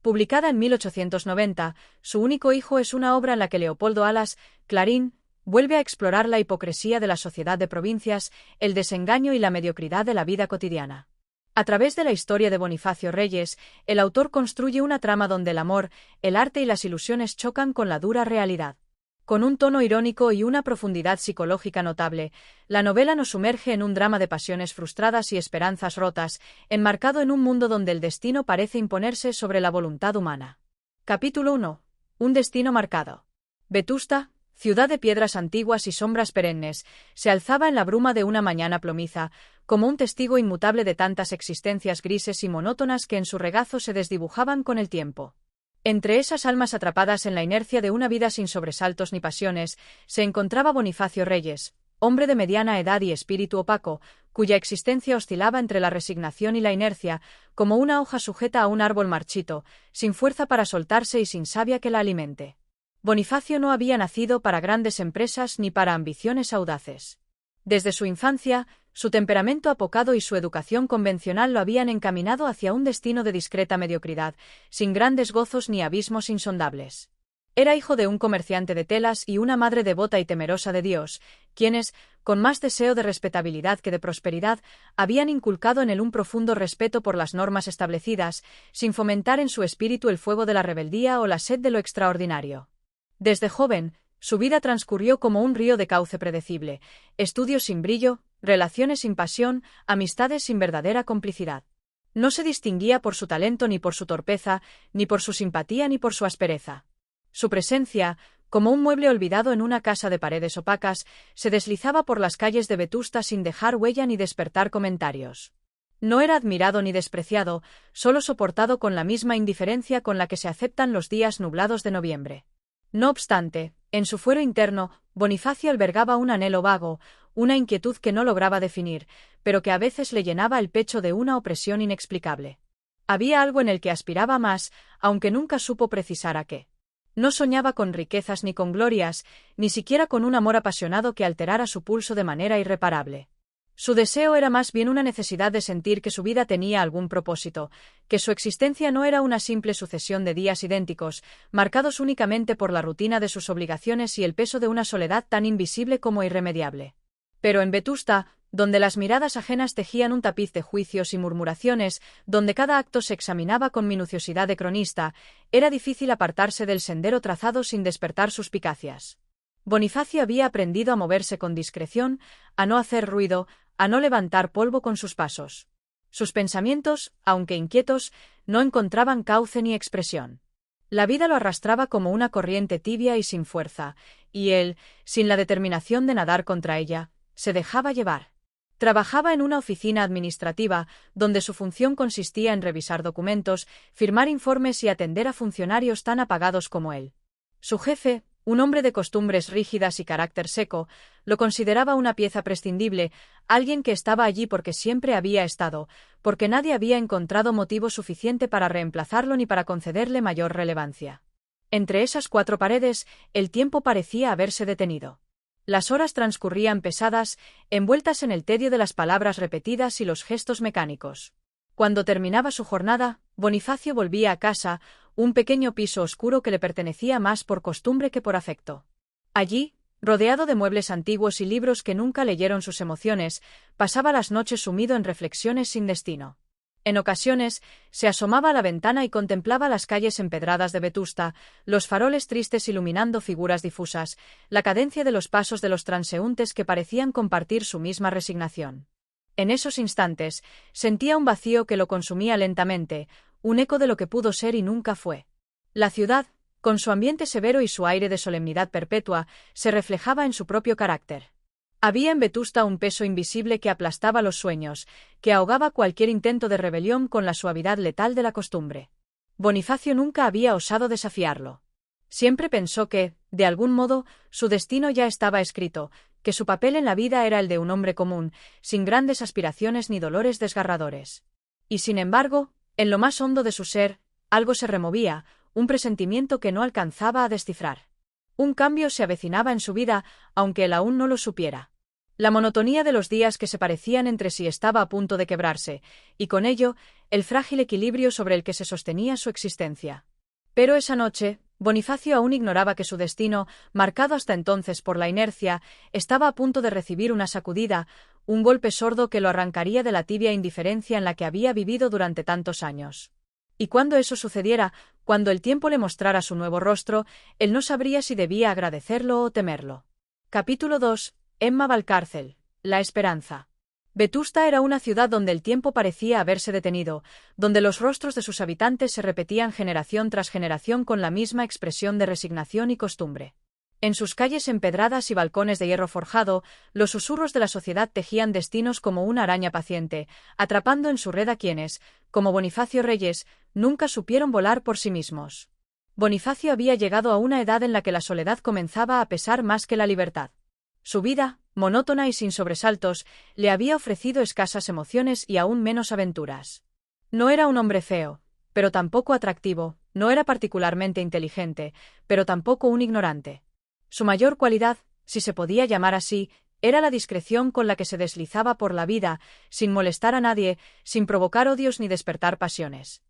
Publicada en 1890, su único hijo es una obra en la que Leopoldo Alas, Clarín, vuelve a explorar la hipocresía de la sociedad de provincias, el desengaño y la mediocridad de la vida cotidiana. A través de la historia de Bonifacio Reyes, el autor construye una trama donde el amor, el arte y las ilusiones chocan con la dura realidad. Con un tono irónico y una profundidad psicológica notable, la novela nos sumerge en un drama de pasiones frustradas y esperanzas rotas, enmarcado en un mundo donde el destino parece imponerse sobre la voluntad humana. Capítulo 1. Un destino marcado. Vetusta, ciudad de piedras antiguas y sombras perennes, se alzaba en la bruma de una mañana plomiza, como un testigo inmutable de tantas existencias grises y monótonas que en su regazo se desdibujaban con el tiempo. Entre esas almas atrapadas en la inercia de una vida sin sobresaltos ni pasiones, se encontraba Bonifacio Reyes, hombre de mediana edad y espíritu opaco, cuya existencia oscilaba entre la resignación y la inercia, como una hoja sujeta a un árbol marchito, sin fuerza para soltarse y sin savia que la alimente. Bonifacio no había nacido para grandes empresas ni para ambiciones audaces. Desde su infancia, su temperamento apocado y su educación convencional lo habían encaminado hacia un destino de discreta mediocridad, sin grandes gozos ni abismos insondables. Era hijo de un comerciante de telas y una madre devota y temerosa de Dios, quienes, con más deseo de respetabilidad que de prosperidad, habían inculcado en él un profundo respeto por las normas establecidas, sin fomentar en su espíritu el fuego de la rebeldía o la sed de lo extraordinario. Desde joven, su vida transcurrió como un río de cauce predecible, estudios sin brillo, relaciones sin pasión, amistades sin verdadera complicidad. No se distinguía por su talento ni por su torpeza, ni por su simpatía ni por su aspereza. Su presencia, como un mueble olvidado en una casa de paredes opacas, se deslizaba por las calles de Vetusta sin dejar huella ni despertar comentarios. No era admirado ni despreciado, solo soportado con la misma indiferencia con la que se aceptan los días nublados de noviembre. No obstante, en su fuero interno, Bonifacio albergaba un anhelo vago, una inquietud que no lograba definir, pero que a veces le llenaba el pecho de una opresión inexplicable. Había algo en el que aspiraba más, aunque nunca supo precisar a qué. No soñaba con riquezas ni con glorias, ni siquiera con un amor apasionado que alterara su pulso de manera irreparable. Su deseo era más bien una necesidad de sentir que su vida tenía algún propósito, que su existencia no era una simple sucesión de días idénticos, marcados únicamente por la rutina de sus obligaciones y el peso de una soledad tan invisible como irremediable. Pero en Vetusta, donde las miradas ajenas tejían un tapiz de juicios y murmuraciones, donde cada acto se examinaba con minuciosidad de cronista, era difícil apartarse del sendero trazado sin despertar suspicacias. Bonifacio había aprendido a moverse con discreción, a no hacer ruido, a no levantar polvo con sus pasos. Sus pensamientos, aunque inquietos, no encontraban cauce ni expresión. La vida lo arrastraba como una corriente tibia y sin fuerza, y él, sin la determinación de nadar contra ella, se dejaba llevar. Trabajaba en una oficina administrativa, donde su función consistía en revisar documentos, firmar informes y atender a funcionarios tan apagados como él. Su jefe, un hombre de costumbres rígidas y carácter seco, lo consideraba una pieza prescindible, alguien que estaba allí porque siempre había estado, porque nadie había encontrado motivo suficiente para reemplazarlo ni para concederle mayor relevancia. Entre esas cuatro paredes, el tiempo parecía haberse detenido. Las horas transcurrían pesadas, envueltas en el tedio de las palabras repetidas y los gestos mecánicos. Cuando terminaba su jornada, Bonifacio volvía a casa, un pequeño piso oscuro que le pertenecía más por costumbre que por afecto. Allí, rodeado de muebles antiguos y libros que nunca leyeron sus emociones, pasaba las noches sumido en reflexiones sin destino. En ocasiones, se asomaba a la ventana y contemplaba las calles empedradas de Vetusta, los faroles tristes iluminando figuras difusas, la cadencia de los pasos de los transeúntes que parecían compartir su misma resignación. En esos instantes, sentía un vacío que lo consumía lentamente, un eco de lo que pudo ser y nunca fue. La ciudad, con su ambiente severo y su aire de solemnidad perpetua, se reflejaba en su propio carácter. Había en Vetusta un peso invisible que aplastaba los sueños, que ahogaba cualquier intento de rebelión con la suavidad letal de la costumbre. Bonifacio nunca había osado desafiarlo. Siempre pensó que, de algún modo, su destino ya estaba escrito, que su papel en la vida era el de un hombre común, sin grandes aspiraciones ni dolores desgarradores. Y sin embargo, en lo más hondo de su ser, algo se removía, un presentimiento que no alcanzaba a descifrar. Un cambio se avecinaba en su vida, aunque él aún no lo supiera. La monotonía de los días que se parecían entre sí estaba a punto de quebrarse, y con ello, el frágil equilibrio sobre el que se sostenía su existencia. Pero esa noche, Bonifacio aún ignoraba que su destino, marcado hasta entonces por la inercia, estaba a punto de recibir una sacudida, un golpe sordo que lo arrancaría de la tibia indiferencia en la que había vivido durante tantos años. Y cuando eso sucediera, cuando el tiempo le mostrara su nuevo rostro, él no sabría si debía agradecerlo o temerlo. Capítulo 2. Emma Valcárcel. La esperanza. Vetusta era una ciudad donde el tiempo parecía haberse detenido, donde los rostros de sus habitantes se repetían generación tras generación con la misma expresión de resignación y costumbre. En sus calles empedradas y balcones de hierro forjado, los susurros de la sociedad tejían destinos como una araña paciente, atrapando en su red a quienes, como Bonifacio Reyes, nunca supieron volar por sí mismos. Bonifacio había llegado a una edad en la que la soledad comenzaba a pesar más que la libertad. Su vida, monótona y sin sobresaltos, le había ofrecido escasas emociones y aún menos aventuras. No era un hombre feo, pero tampoco atractivo, no era particularmente inteligente, pero tampoco un ignorante. Su mayor cualidad, si se podía llamar así, era la discreción con la que se deslizaba por la vida, sin molestar a nadie, sin provocar odios ni despertar pasiones.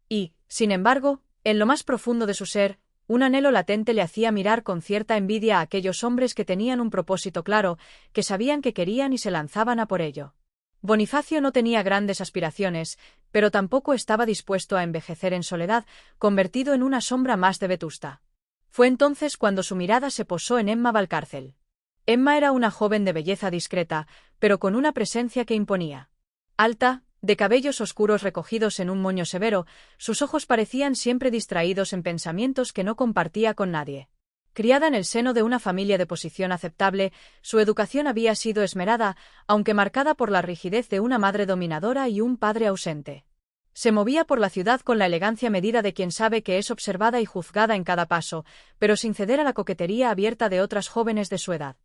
Y, sin embargo, en lo más profundo de su ser, un anhelo latente le hacía mirar con cierta envidia a aquellos hombres que tenían un propósito claro, que sabían que querían y se lanzaban a por ello. Bonifacio no tenía grandes aspiraciones, pero tampoco estaba dispuesto a envejecer en soledad, convertido en una sombra más de Vetusta. Fue entonces cuando su mirada se posó en Emma Valcárcel. Emma era una joven de belleza discreta, pero con una presencia que imponía. Alta, de cabellos oscuros recogidos en un moño severo, sus ojos parecían siempre distraídos en pensamientos que no compartía con nadie. Criada en el seno de una familia de posición aceptable, su educación había sido esmerada, aunque marcada por la rigidez de una madre dominadora y un padre ausente. Se movía por la ciudad con la elegancia medida de quien sabe que es observada y juzgada en cada paso, pero sin ceder a la coquetería abierta de otras jóvenes de su edad.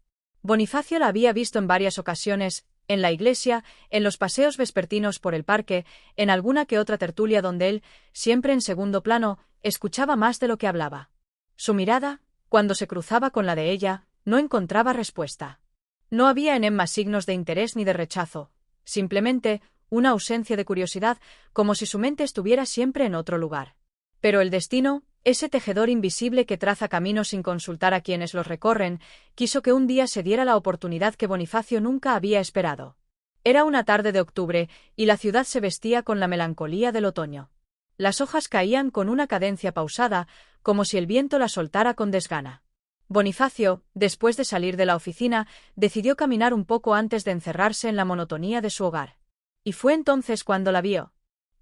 Bonifacio la había visto en varias ocasiones, en la iglesia, en los paseos vespertinos por el parque, en alguna que otra tertulia donde él, siempre en segundo plano, escuchaba más de lo que hablaba. Su mirada, cuando se cruzaba con la de ella, no encontraba respuesta. No había en Emma signos de interés ni de rechazo, simplemente una ausencia de curiosidad, como si su mente estuviera siempre en otro lugar. Pero el destino, ese tejedor invisible que traza caminos sin consultar a quienes los recorren, quiso que un día se diera la oportunidad que Bonifacio nunca había esperado. Era una tarde de octubre, y la ciudad se vestía con la melancolía del otoño. Las hojas caían con una cadencia pausada, como si el viento las soltara con desgana. Bonifacio, después de salir de la oficina, decidió caminar un poco antes de encerrarse en la monotonía de su hogar. Y fue entonces cuando la vio.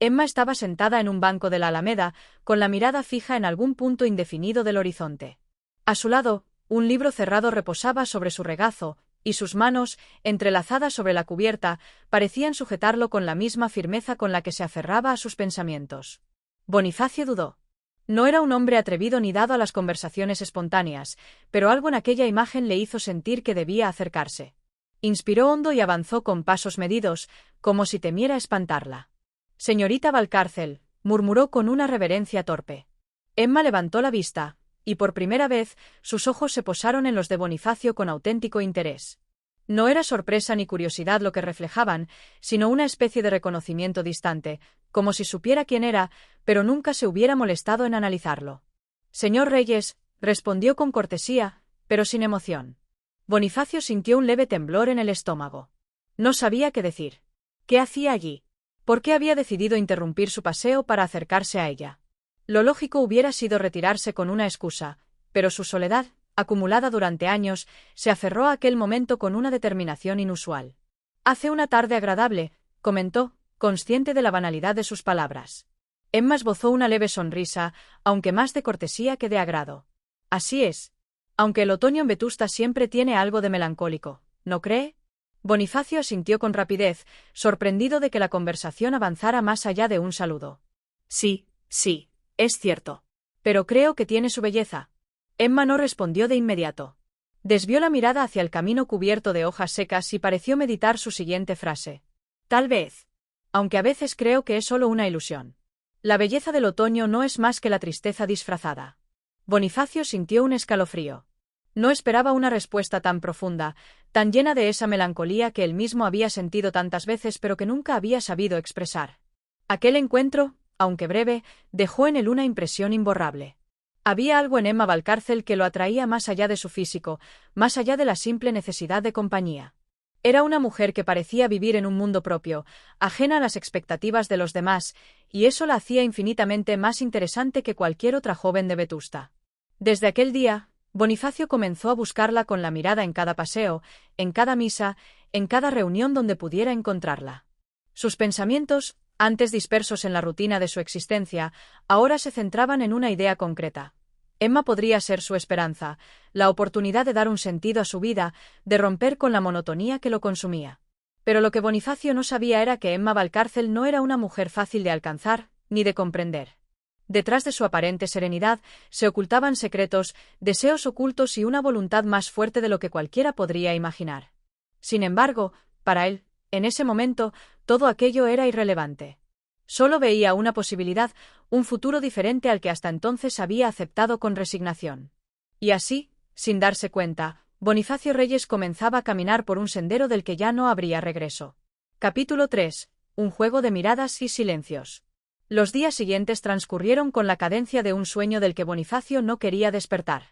Emma estaba sentada en un banco de la Alameda, con la mirada fija en algún punto indefinido del horizonte. A su lado, un libro cerrado reposaba sobre su regazo, y sus manos, entrelazadas sobre la cubierta, parecían sujetarlo con la misma firmeza con la que se aferraba a sus pensamientos. Bonifacio dudó. No era un hombre atrevido ni dado a las conversaciones espontáneas, pero algo en aquella imagen le hizo sentir que debía acercarse. Inspiró hondo y avanzó con pasos medidos, como si temiera espantarla. «Señorita Valcárcel», murmuró con una reverencia torpe. Emma levantó la vista, y por primera vez, sus ojos se posaron en los de Bonifacio con auténtico interés. No era sorpresa ni curiosidad lo que reflejaban, sino una especie de reconocimiento distante, como si supiera quién era, pero nunca se hubiera molestado en analizarlo. «Señor Reyes», respondió con cortesía, pero sin emoción. Bonifacio sintió un leve temblor en el estómago. No sabía qué decir. ¿Qué hacía allí? ¿Por qué había decidido interrumpir su paseo para acercarse a ella? Lo lógico hubiera sido retirarse con una excusa, pero su soledad, acumulada durante años, se aferró a aquel momento con una determinación inusual. «Hace una tarde agradable», comentó, consciente de la banalidad de sus palabras. Emma esbozó una leve sonrisa, aunque más de cortesía que de agrado. «Así es. Aunque el otoño en Vetusta siempre tiene algo de melancólico, ¿no cree?» Bonifacio asintió con rapidez, sorprendido de que la conversación avanzara más allá de un saludo. «Sí, sí, es cierto. Pero creo que tiene su belleza». Emma no respondió de inmediato. Desvió la mirada hacia el camino cubierto de hojas secas y pareció meditar su siguiente frase. «Tal vez. Aunque a veces creo que es solo una ilusión. La belleza del otoño no es más que la tristeza disfrazada». Bonifacio sintió un escalofrío. No esperaba una respuesta tan profunda, tan llena de esa melancolía que él mismo había sentido tantas veces pero que nunca había sabido expresar. Aquel encuentro, aunque breve, dejó en él una impresión imborrable. Había algo en Emma Valcárcel que lo atraía más allá de su físico, más allá de la simple necesidad de compañía. Era una mujer que parecía vivir en un mundo propio, ajena a las expectativas de los demás, y eso la hacía infinitamente más interesante que cualquier otra joven de Vetusta. Desde aquel día, Bonifacio comenzó a buscarla con la mirada en cada paseo, en cada misa, en cada reunión donde pudiera encontrarla. Sus pensamientos, antes dispersos en la rutina de su existencia, ahora se centraban en una idea concreta. Emma podría ser su esperanza, la oportunidad de dar un sentido a su vida, de romper con la monotonía que lo consumía. Pero lo que Bonifacio no sabía era que Emma Valcárcel no era una mujer fácil de alcanzar, ni de comprender. Detrás de su aparente serenidad se ocultaban secretos, deseos ocultos y una voluntad más fuerte de lo que cualquiera podría imaginar. Sin embargo, para él, en ese momento, todo aquello era irrelevante. Solo veía una posibilidad, un futuro diferente al que hasta entonces había aceptado con resignación. Y así, sin darse cuenta, Bonifacio Reyes comenzaba a caminar por un sendero del que ya no habría regreso. Capítulo 3. Un juego de miradas y silencios. Los días siguientes transcurrieron con la cadencia de un sueño del que Bonifacio no quería despertar.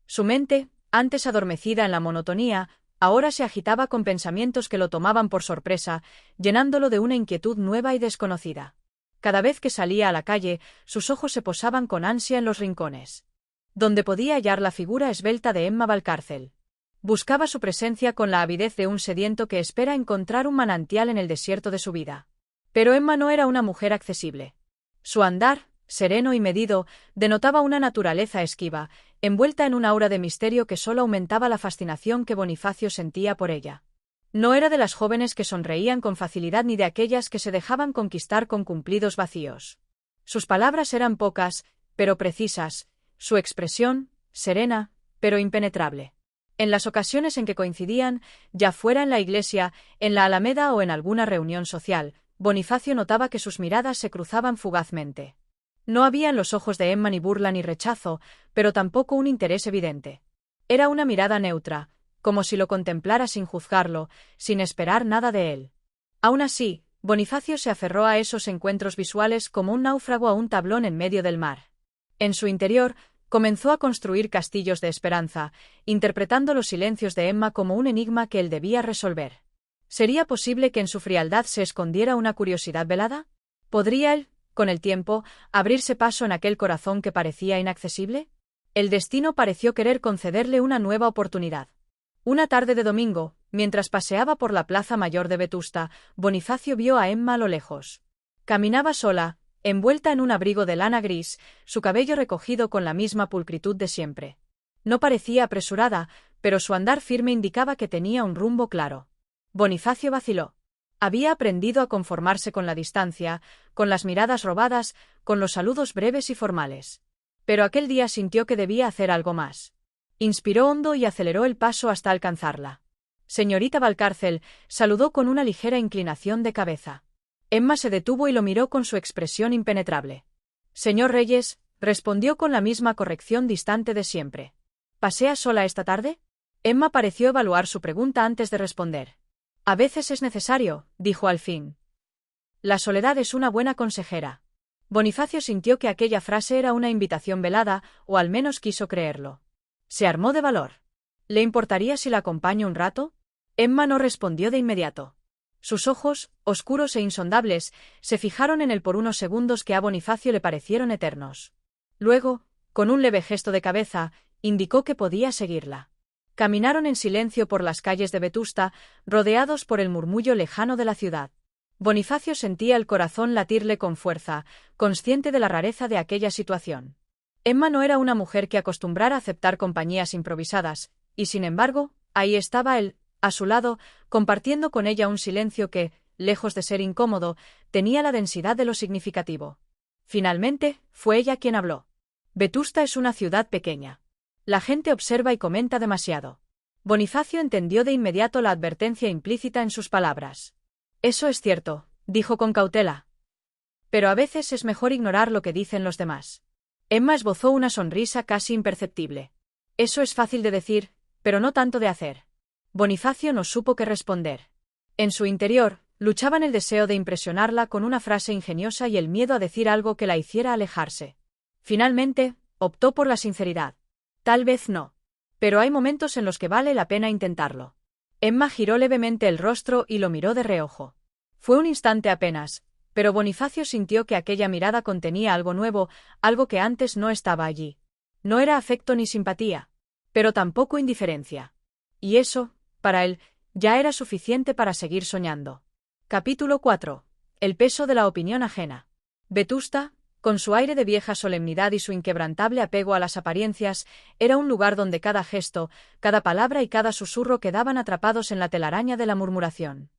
Su mente, antes adormecida en la monotonía, ahora se agitaba con pensamientos que lo tomaban por sorpresa, llenándolo de una inquietud nueva y desconocida. Cada vez que salía a la calle, sus ojos se posaban con ansia en los rincones, donde podía hallar la figura esbelta de Emma Valcárcel. Buscaba su presencia con la avidez de un sediento que espera encontrar un manantial en el desierto de su vida. Pero Emma no era una mujer accesible. Su andar, sereno y medido, denotaba una naturaleza esquiva, envuelta en un aura de misterio que solo aumentaba la fascinación que Bonifacio sentía por ella. No era de las jóvenes que sonreían con facilidad ni de aquellas que se dejaban conquistar con cumplidos vacíos. Sus palabras eran pocas, pero precisas, su expresión, serena, pero impenetrable. En las ocasiones en que coincidían, ya fuera en la iglesia, en la Alameda o en alguna reunión social, Bonifacio notaba que sus miradas se cruzaban fugazmente. No había en los ojos de Emma ni burla ni rechazo, pero tampoco un interés evidente. Era una mirada neutra, como si lo contemplara sin juzgarlo, sin esperar nada de él. Aún así, Bonifacio se aferró a esos encuentros visuales como un náufrago a un tablón en medio del mar. En su interior, comenzó a construir castillos de esperanza, interpretando los silencios de Emma como un enigma que él debía resolver. ¿Sería posible que en su frialdad se escondiera una curiosidad velada? ¿Podría él, con el tiempo, abrirse paso en aquel corazón que parecía inaccesible? El destino pareció querer concederle una nueva oportunidad. Una tarde de domingo, mientras paseaba por la plaza mayor de Vetusta, Bonifacio vio a Emma a lo lejos. Caminaba sola, envuelta en un abrigo de lana gris, su cabello recogido con la misma pulcritud de siempre. No parecía apresurada, pero su andar firme indicaba que tenía un rumbo claro. Bonifacio vaciló. Había aprendido a conformarse con la distancia, con las miradas robadas, con los saludos breves y formales. Pero aquel día sintió que debía hacer algo más. Inspiró hondo y aceleró el paso hasta alcanzarla. Señorita Valcárcel, saludó con una ligera inclinación de cabeza. Emma se detuvo y lo miró con su expresión impenetrable. Señor Reyes, respondió con la misma corrección distante de siempre. ¿Pasea sola esta tarde? Emma pareció evaluar su pregunta antes de responder. A veces es necesario, dijo al fin. La soledad es una buena consejera. Bonifacio sintió que aquella frase era una invitación velada, o al menos quiso creerlo. Se armó de valor. ¿Le importaría si la acompaño un rato? Emma no respondió de inmediato. Sus ojos, oscuros e insondables, se fijaron en él por unos segundos que a Bonifacio le parecieron eternos. Luego, con un leve gesto de cabeza, indicó que podía seguirla. Caminaron en silencio por las calles de Vetusta, rodeados por el murmullo lejano de la ciudad. Bonifacio sentía el corazón latirle con fuerza, consciente de la rareza de aquella situación. Emma no era una mujer que acostumbrara a aceptar compañías improvisadas, y sin embargo, ahí estaba él, a su lado, compartiendo con ella un silencio que, lejos de ser incómodo, tenía la densidad de lo significativo. Finalmente, fue ella quien habló. Vetusta es una ciudad pequeña. La gente observa y comenta demasiado. Bonifacio entendió de inmediato la advertencia implícita en sus palabras. Eso es cierto, dijo con cautela. Pero a veces es mejor ignorar lo que dicen los demás. Emma esbozó una sonrisa casi imperceptible. Eso es fácil de decir, pero no tanto de hacer. Bonifacio no supo qué responder. En su interior, luchaban el deseo de impresionarla con una frase ingeniosa y el miedo a decir algo que la hiciera alejarse. Finalmente, optó por la sinceridad. Tal vez no. Pero hay momentos en los que vale la pena intentarlo. Emma giró levemente el rostro y lo miró de reojo. Fue un instante apenas, pero Bonifacio sintió que aquella mirada contenía algo nuevo, algo que antes no estaba allí. No era afecto ni simpatía, pero tampoco indiferencia. Y eso, para él, ya era suficiente para seguir soñando. Capítulo 4. El peso de la opinión ajena. Vetusta, con su aire de vieja solemnidad y su inquebrantable apego a las apariencias, era un lugar donde cada gesto, cada palabra y cada susurro quedaban atrapados en la telaraña de la murmuración.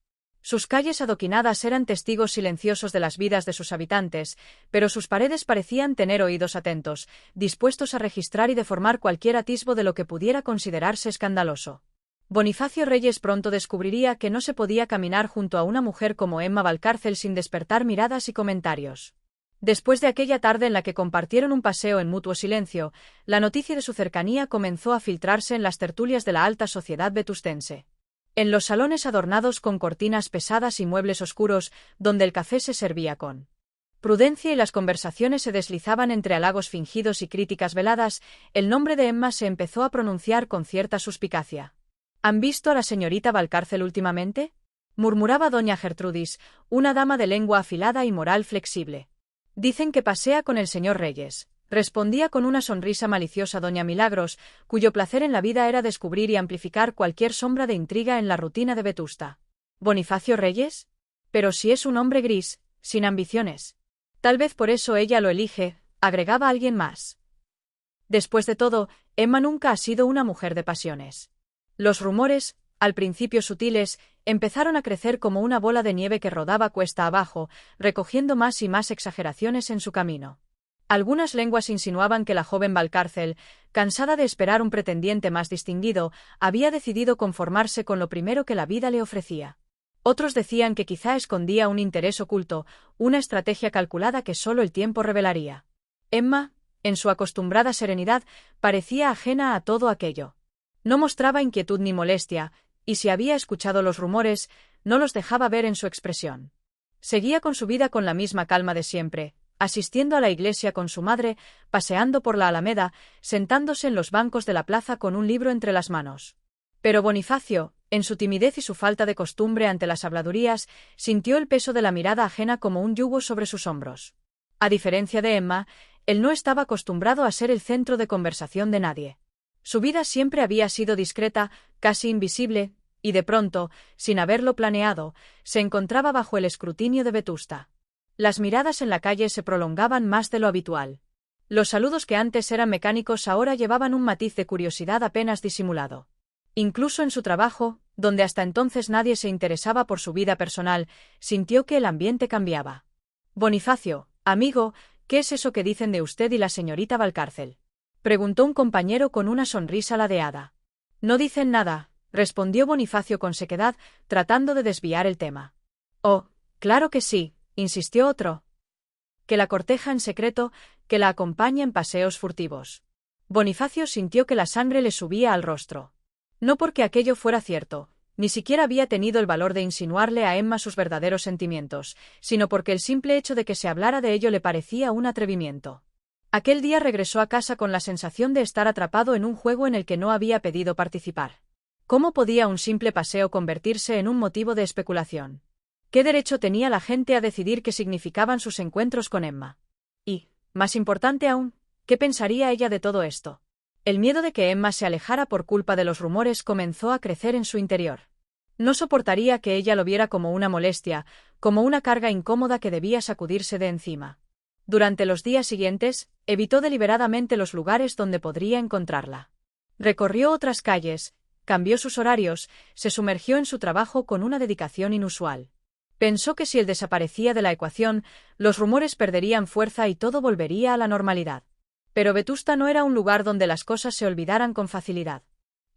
Sus calles adoquinadas eran testigos silenciosos de las vidas de sus habitantes, pero sus paredes parecían tener oídos atentos, dispuestos a registrar y deformar cualquier atisbo de lo que pudiera considerarse escandaloso. Bonifacio Reyes pronto descubriría que no se podía caminar junto a una mujer como Emma Valcárcel sin despertar miradas y comentarios. Después de aquella tarde en la que compartieron un paseo en mutuo silencio, la noticia de su cercanía comenzó a filtrarse en las tertulias de la alta sociedad vetustense. En los salones adornados con cortinas pesadas y muebles oscuros, donde el café se servía con prudencia y las conversaciones se deslizaban entre halagos fingidos y críticas veladas, el nombre de Emma se empezó a pronunciar con cierta suspicacia. ¿Han visto a la señorita Valcárcel últimamente?, murmuraba doña Gertrudis, una dama de lengua afilada y moral flexible. Dicen que pasea con el señor Reyes, respondía con una sonrisa maliciosa doña Milagros, cuyo placer en la vida era descubrir y amplificar cualquier sombra de intriga en la rutina de Vetusta. ¿Bonifacio Reyes? Pero si es un hombre gris, sin ambiciones. Tal vez por eso ella lo elige, agregaba alguien más. Después de todo, Emma nunca ha sido una mujer de pasiones. Los rumores, al principio sutiles, empezaron a crecer como una bola de nieve que rodaba cuesta abajo, recogiendo más y más exageraciones en su camino. Algunas lenguas insinuaban que la joven Valcárcel, cansada de esperar un pretendiente más distinguido, había decidido conformarse con lo primero que la vida le ofrecía. Otros decían que quizá escondía un interés oculto, una estrategia calculada que solo el tiempo revelaría. Emma, en su acostumbrada serenidad, parecía ajena a todo aquello. No mostraba inquietud ni molestia, y si había escuchado los rumores, no los dejaba ver en su expresión. Seguía con su vida con la misma calma de siempre, asistiendo a la iglesia con su madre, paseando por la Alameda, sentándose en los bancos de la plaza con un libro entre las manos. Pero Bonifacio, en su timidez y su falta de costumbre ante las habladurías, sintió el peso de la mirada ajena como un yugo sobre sus hombros. A diferencia de Emma, él no estaba acostumbrado a ser el centro de conversación de nadie. Su vida siempre había sido discreta, casi invisible, y de pronto, sin haberlo planeado, se encontraba bajo el escrutinio de Vetusta. Las miradas en la calle se prolongaban más de lo habitual. Los saludos que antes eran mecánicos ahora llevaban un matiz de curiosidad apenas disimulado. Incluso en su trabajo, donde hasta entonces nadie se interesaba por su vida personal, sintió que el ambiente cambiaba. «Bonifacio, amigo, ¿qué es eso que dicen de usted y la señorita Valcárcel?», preguntó un compañero con una sonrisa ladeada. «No dicen nada», respondió Bonifacio con sequedad, tratando de desviar el tema. «Oh, claro que sí», insistió otro. «Que la corteja en secreto, que la acompaña en paseos furtivos». Bonifacio sintió que la sangre le subía al rostro. No porque aquello fuera cierto, ni siquiera había tenido el valor de insinuarle a Emma sus verdaderos sentimientos, sino porque el simple hecho de que se hablara de ello le parecía un atrevimiento. Aquel día regresó a casa con la sensación de estar atrapado en un juego en el que no había pedido participar. ¿Cómo podía un simple paseo convertirse en un motivo de especulación? ¿Qué derecho tenía la gente a decidir qué significaban sus encuentros con Emma? Y, más importante aún, ¿qué pensaría ella de todo esto? El miedo de que Emma se alejara por culpa de los rumores comenzó a crecer en su interior. No soportaría que ella lo viera como una molestia, como una carga incómoda que debía sacudirse de encima. Durante los días siguientes, evitó deliberadamente los lugares donde podría encontrarla. Recorrió otras calles, cambió sus horarios, se sumergió en su trabajo con una dedicación inusual. Pensó que si él desaparecía de la ecuación, los rumores perderían fuerza y todo volvería a la normalidad. Pero Vetusta no era un lugar donde las cosas se olvidaran con facilidad.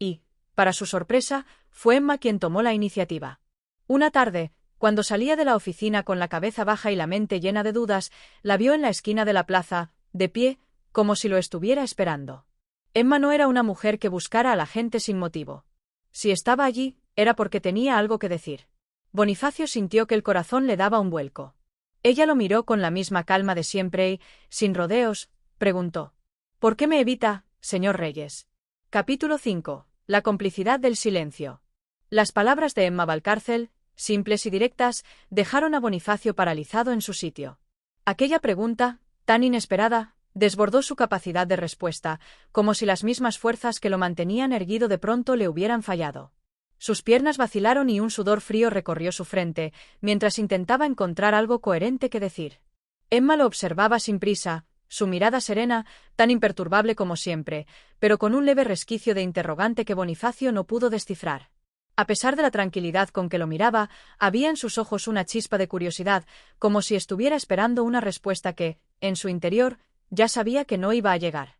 Y, para su sorpresa, fue Emma quien tomó la iniciativa. Una tarde, cuando salía de la oficina con la cabeza baja y la mente llena de dudas, la vio en la esquina de la plaza, de pie, como si lo estuviera esperando. Emma no era una mujer que buscara a la gente sin motivo. Si estaba allí, era porque tenía algo que decir. Bonifacio sintió que el corazón le daba un vuelco. Ella lo miró con la misma calma de siempre y, sin rodeos, preguntó: ¿Por qué me evita, señor Reyes? Capítulo 5. La complicidad del silencio. Las palabras de Emma Valcárcel, simples y directas, dejaron a Bonifacio paralizado en su sitio. Aquella pregunta, tan inesperada, desbordó su capacidad de respuesta, como si las mismas fuerzas que lo mantenían erguido de pronto le hubieran fallado. Sus piernas vacilaron y un sudor frío recorrió su frente, mientras intentaba encontrar algo coherente que decir. Emma lo observaba sin prisa, su mirada serena, tan imperturbable como siempre, pero con un leve resquicio de interrogante que Bonifacio no pudo descifrar. A pesar de la tranquilidad con que lo miraba, había en sus ojos una chispa de curiosidad, como si estuviera esperando una respuesta que, en su interior, ya sabía que no iba a llegar.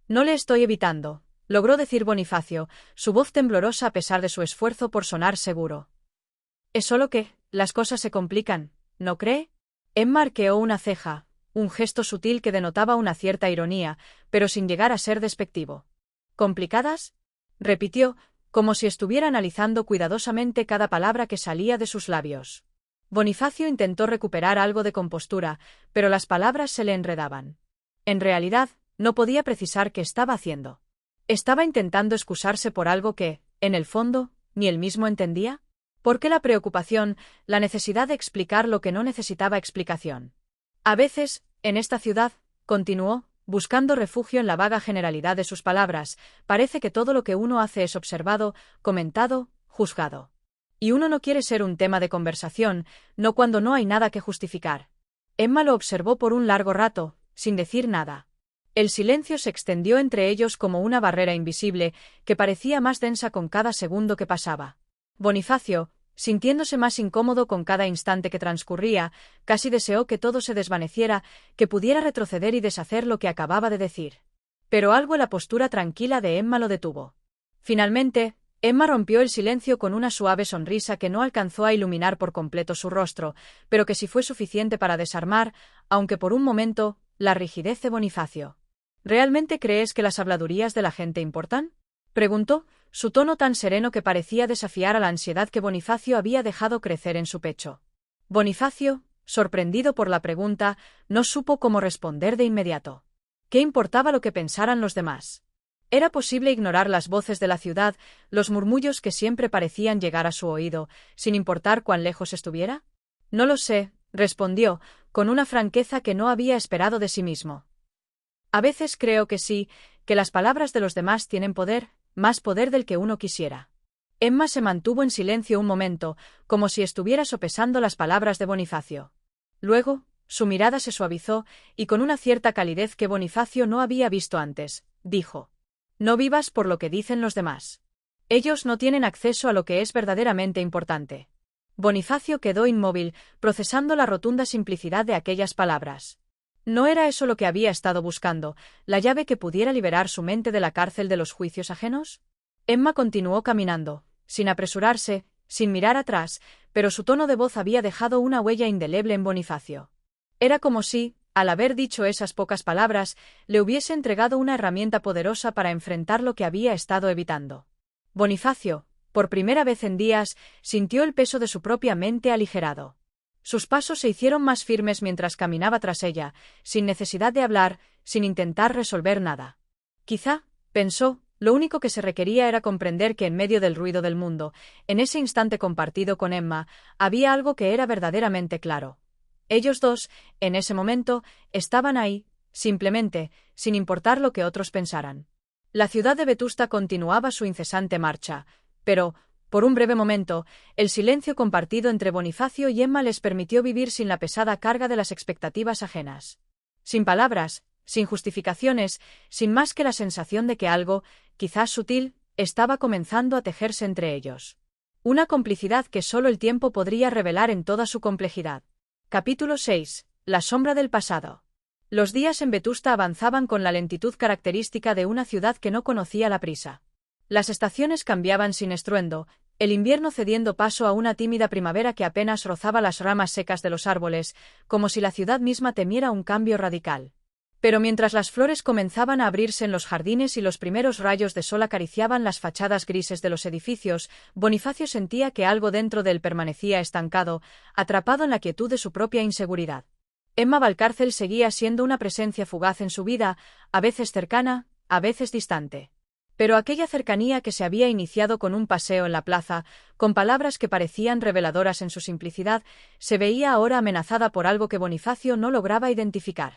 No le estoy evitando, logró decir Bonifacio, su voz temblorosa a pesar de su esfuerzo por sonar seguro. Es solo que, las cosas se complican, ¿no cree? Emma arqueó una ceja, un gesto sutil que denotaba una cierta ironía, pero sin llegar a ser despectivo. ¿Complicadas?, repitió, como si estuviera analizando cuidadosamente cada palabra que salía de sus labios. Bonifacio intentó recuperar algo de compostura, pero las palabras se le enredaban. En realidad, no podía precisar qué estaba haciendo. ¿Estaba intentando excusarse por algo que, en el fondo, ni él mismo entendía? ¿Por qué la preocupación, la necesidad de explicar lo que no necesitaba explicación? A veces, en esta ciudad, continuó, buscando refugio en la vaga generalidad de sus palabras, parece que todo lo que uno hace es observado, comentado, juzgado. Y uno no quiere ser un tema de conversación, no cuando no hay nada que justificar. Emma lo observó por un largo rato, sin decir nada. El silencio se extendió entre ellos como una barrera invisible, que parecía más densa con cada segundo que pasaba. Bonifacio, sintiéndose más incómodo con cada instante que transcurría, casi deseó que todo se desvaneciera, que pudiera retroceder y deshacer lo que acababa de decir. Pero algo en la postura tranquila de Emma lo detuvo. Finalmente, Emma rompió el silencio con una suave sonrisa que no alcanzó a iluminar por completo su rostro, pero que sí fue suficiente para desarmar, aunque por un momento, la rigidez de Bonifacio. ¿Realmente crees que las habladurías de la gente importan?, preguntó, su tono tan sereno que parecía desafiar a la ansiedad que Bonifacio había dejado crecer en su pecho. Bonifacio, sorprendido por la pregunta, no supo cómo responder de inmediato. ¿Qué importaba lo que pensaran los demás? ¿Era posible ignorar las voces de la ciudad, los murmullos que siempre parecían llegar a su oído, sin importar cuán lejos estuviera? No lo sé, respondió, con una franqueza que no había esperado de sí mismo. A veces creo que sí, que las palabras de los demás tienen poder, más poder del que uno quisiera. Emma se mantuvo en silencio un momento, como si estuviera sopesando las palabras de Bonifacio. Luego, su mirada se suavizó, y con una cierta calidez que Bonifacio no había visto antes, dijo: No vivas por lo que dicen los demás. Ellos no tienen acceso a lo que es verdaderamente importante. Bonifacio quedó inmóvil, procesando la rotunda simplicidad de aquellas palabras. ¿No era eso lo que había estado buscando, la llave que pudiera liberar su mente de la cárcel de los juicios ajenos? Emma continuó caminando, sin apresurarse, sin mirar atrás, pero su tono de voz había dejado una huella indeleble en Bonifacio. Era como si, al haber dicho esas pocas palabras, le hubiese entregado una herramienta poderosa para enfrentar lo que había estado evitando. Bonifacio, por primera vez en días, sintió el peso de su propia mente aligerado. Sus pasos se hicieron más firmes mientras caminaba tras ella, sin necesidad de hablar, sin intentar resolver nada. Quizá, pensó, lo único que se requería era comprender que en medio del ruido del mundo, en ese instante compartido con Emma, había algo que era verdaderamente claro. Ellos dos, en ese momento, estaban ahí, simplemente, sin importar lo que otros pensaran. La ciudad de Vetusta continuaba su incesante marcha, pero, por un breve momento, el silencio compartido entre Bonifacio y Emma les permitió vivir sin la pesada carga de las expectativas ajenas. Sin palabras, sin justificaciones, sin más que la sensación de que algo, quizás sutil, estaba comenzando a tejerse entre ellos. Una complicidad que solo el tiempo podría revelar en toda su complejidad. Capítulo 6. La sombra del pasado. Los días en Vetusta avanzaban con la lentitud característica de una ciudad que no conocía la prisa. Las estaciones cambiaban sin estruendo, el invierno cediendo paso a una tímida primavera que apenas rozaba las ramas secas de los árboles, como si la ciudad misma temiera un cambio radical. Pero mientras las flores comenzaban a abrirse en los jardines y los primeros rayos de sol acariciaban las fachadas grises de los edificios, Bonifacio sentía que algo dentro de él permanecía estancado, atrapado en la quietud de su propia inseguridad. Emma Valcárcel seguía siendo una presencia fugaz en su vida, a veces cercana, a veces distante. Pero aquella cercanía que se había iniciado con un paseo en la plaza, con palabras que parecían reveladoras en su simplicidad, se veía ahora amenazada por algo que Bonifacio no lograba identificar.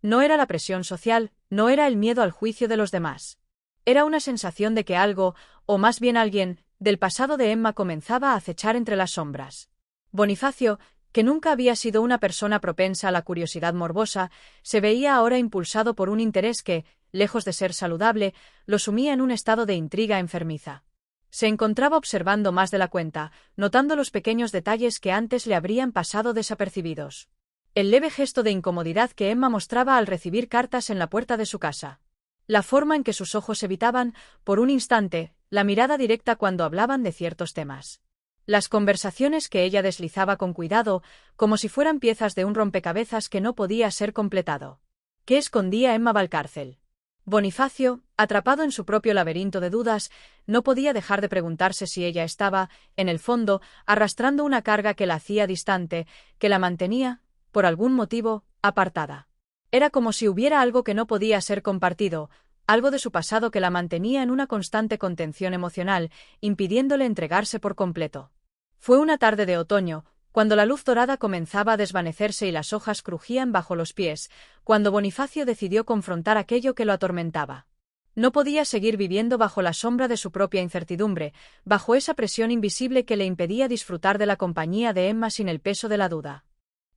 No era la presión social, no era el miedo al juicio de los demás. Era una sensación de que algo, o más bien alguien, del pasado de Emma comenzaba a acechar entre las sombras. Bonifacio, que nunca había sido una persona propensa a la curiosidad morbosa, se veía ahora impulsado por un interés que, lejos de ser saludable, lo sumía en un estado de intriga enfermiza. Se encontraba observando más de la cuenta, notando los pequeños detalles que antes le habrían pasado desapercibidos. El leve gesto de incomodidad que Emma mostraba al recibir cartas en la puerta de su casa. La forma en que sus ojos evitaban, por un instante, la mirada directa cuando hablaban de ciertos temas. Las conversaciones que ella deslizaba con cuidado, como si fueran piezas de un rompecabezas que no podía ser completado. ¿Qué escondía Emma Valcárcel? Bonifacio, atrapado en su propio laberinto de dudas, no podía dejar de preguntarse si ella estaba, en el fondo, arrastrando una carga que la hacía distante, que la mantenía, por algún motivo, apartada. Era como si hubiera algo que no podía ser compartido, algo de su pasado que la mantenía en una constante contención emocional, impidiéndole entregarse por completo. Fue una tarde de otoño, cuando la luz dorada comenzaba a desvanecerse y las hojas crujían bajo los pies, cuando Bonifacio decidió confrontar aquello que lo atormentaba. No podía seguir viviendo bajo la sombra de su propia incertidumbre, bajo esa presión invisible que le impedía disfrutar de la compañía de Emma sin el peso de la duda.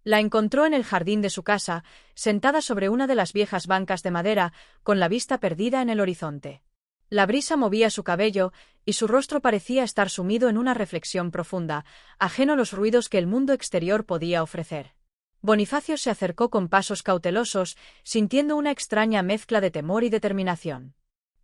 La encontró en el jardín de su casa, sentada sobre una de las viejas bancas de madera, con la vista perdida en el horizonte. La brisa movía su cabello, y su rostro parecía estar sumido en una reflexión profunda, ajeno a los ruidos que el mundo exterior podía ofrecer. Bonifacio se acercó con pasos cautelosos, sintiendo una extraña mezcla de temor y determinación.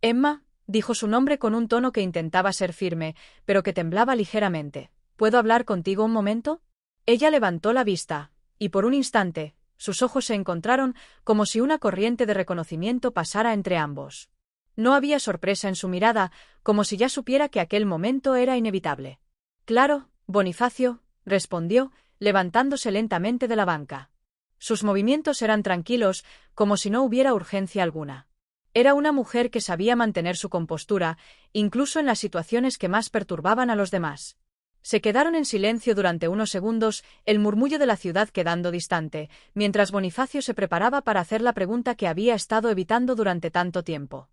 Emma, dijo su nombre con un tono que intentaba ser firme, pero que temblaba ligeramente. ¿Puedo hablar contigo un momento? Ella levantó la vista. Y por un instante, sus ojos se encontraron como si una corriente de reconocimiento pasara entre ambos. No había sorpresa en su mirada, como si ya supiera que aquel momento era inevitable. Claro, Bonifacio, respondió, levantándose lentamente de la banca. Sus movimientos eran tranquilos, como si no hubiera urgencia alguna. Era una mujer que sabía mantener su compostura, incluso en las situaciones que más perturbaban a los demás. Se quedaron en silencio durante unos segundos, el murmullo de la ciudad quedando distante, mientras Bonifacio se preparaba para hacer la pregunta que había estado evitando durante tanto tiempo.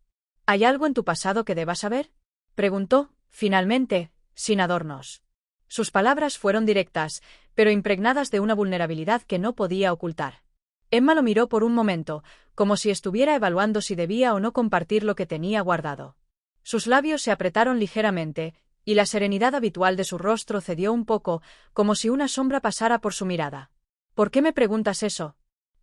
¿Hay algo en tu pasado que deba saber? Preguntó, finalmente, sin adornos. Sus palabras fueron directas, pero impregnadas de una vulnerabilidad que no podía ocultar. Emma lo miró por un momento, como si estuviera evaluando si debía o no compartir lo que tenía guardado. Sus labios se apretaron ligeramente, y la serenidad habitual de su rostro cedió un poco, como si una sombra pasara por su mirada. ¿Por qué me preguntas eso?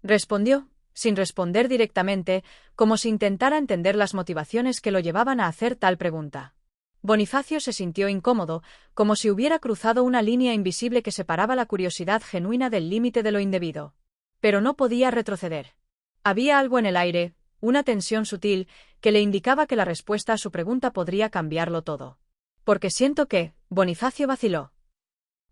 Respondió, sin responder directamente, como si intentara entender las motivaciones que lo llevaban a hacer tal pregunta. Bonifacio se sintió incómodo, como si hubiera cruzado una línea invisible que separaba la curiosidad genuina del límite de lo indebido. Pero no podía retroceder. Había algo en el aire, una tensión sutil, que le indicaba que la respuesta a su pregunta podría cambiarlo todo. Porque siento que, Bonifacio vaciló.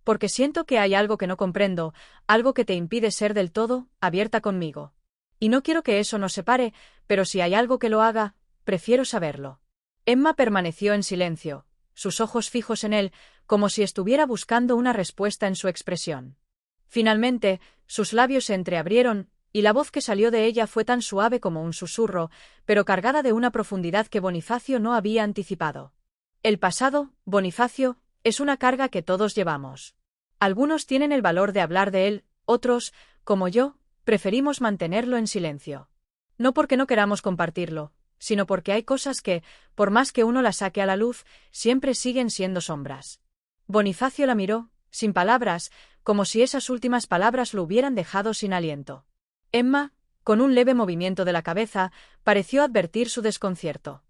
Porque siento que hay algo que no comprendo, algo que te impide ser del todo abierta conmigo. Y no quiero que eso nos separe, pero si hay algo que lo haga, prefiero saberlo. Emma permaneció en silencio, sus ojos fijos en él, como si estuviera buscando una respuesta en su expresión. Finalmente, sus labios se entreabrieron, y la voz que salió de ella fue tan suave como un susurro, pero cargada de una profundidad que Bonifacio no había anticipado. El pasado, Bonifacio, es una carga que todos llevamos. Algunos tienen el valor de hablar de él, otros, como yo, preferimos mantenerlo en silencio. No porque no queramos compartirlo, sino porque hay cosas que, por más que uno las saque a la luz, siempre siguen siendo sombras. Bonifacio la miró, sin palabras, como si esas últimas palabras lo hubieran dejado sin aliento. Emma, con un leve movimiento de la cabeza, pareció advertir su desconcierto.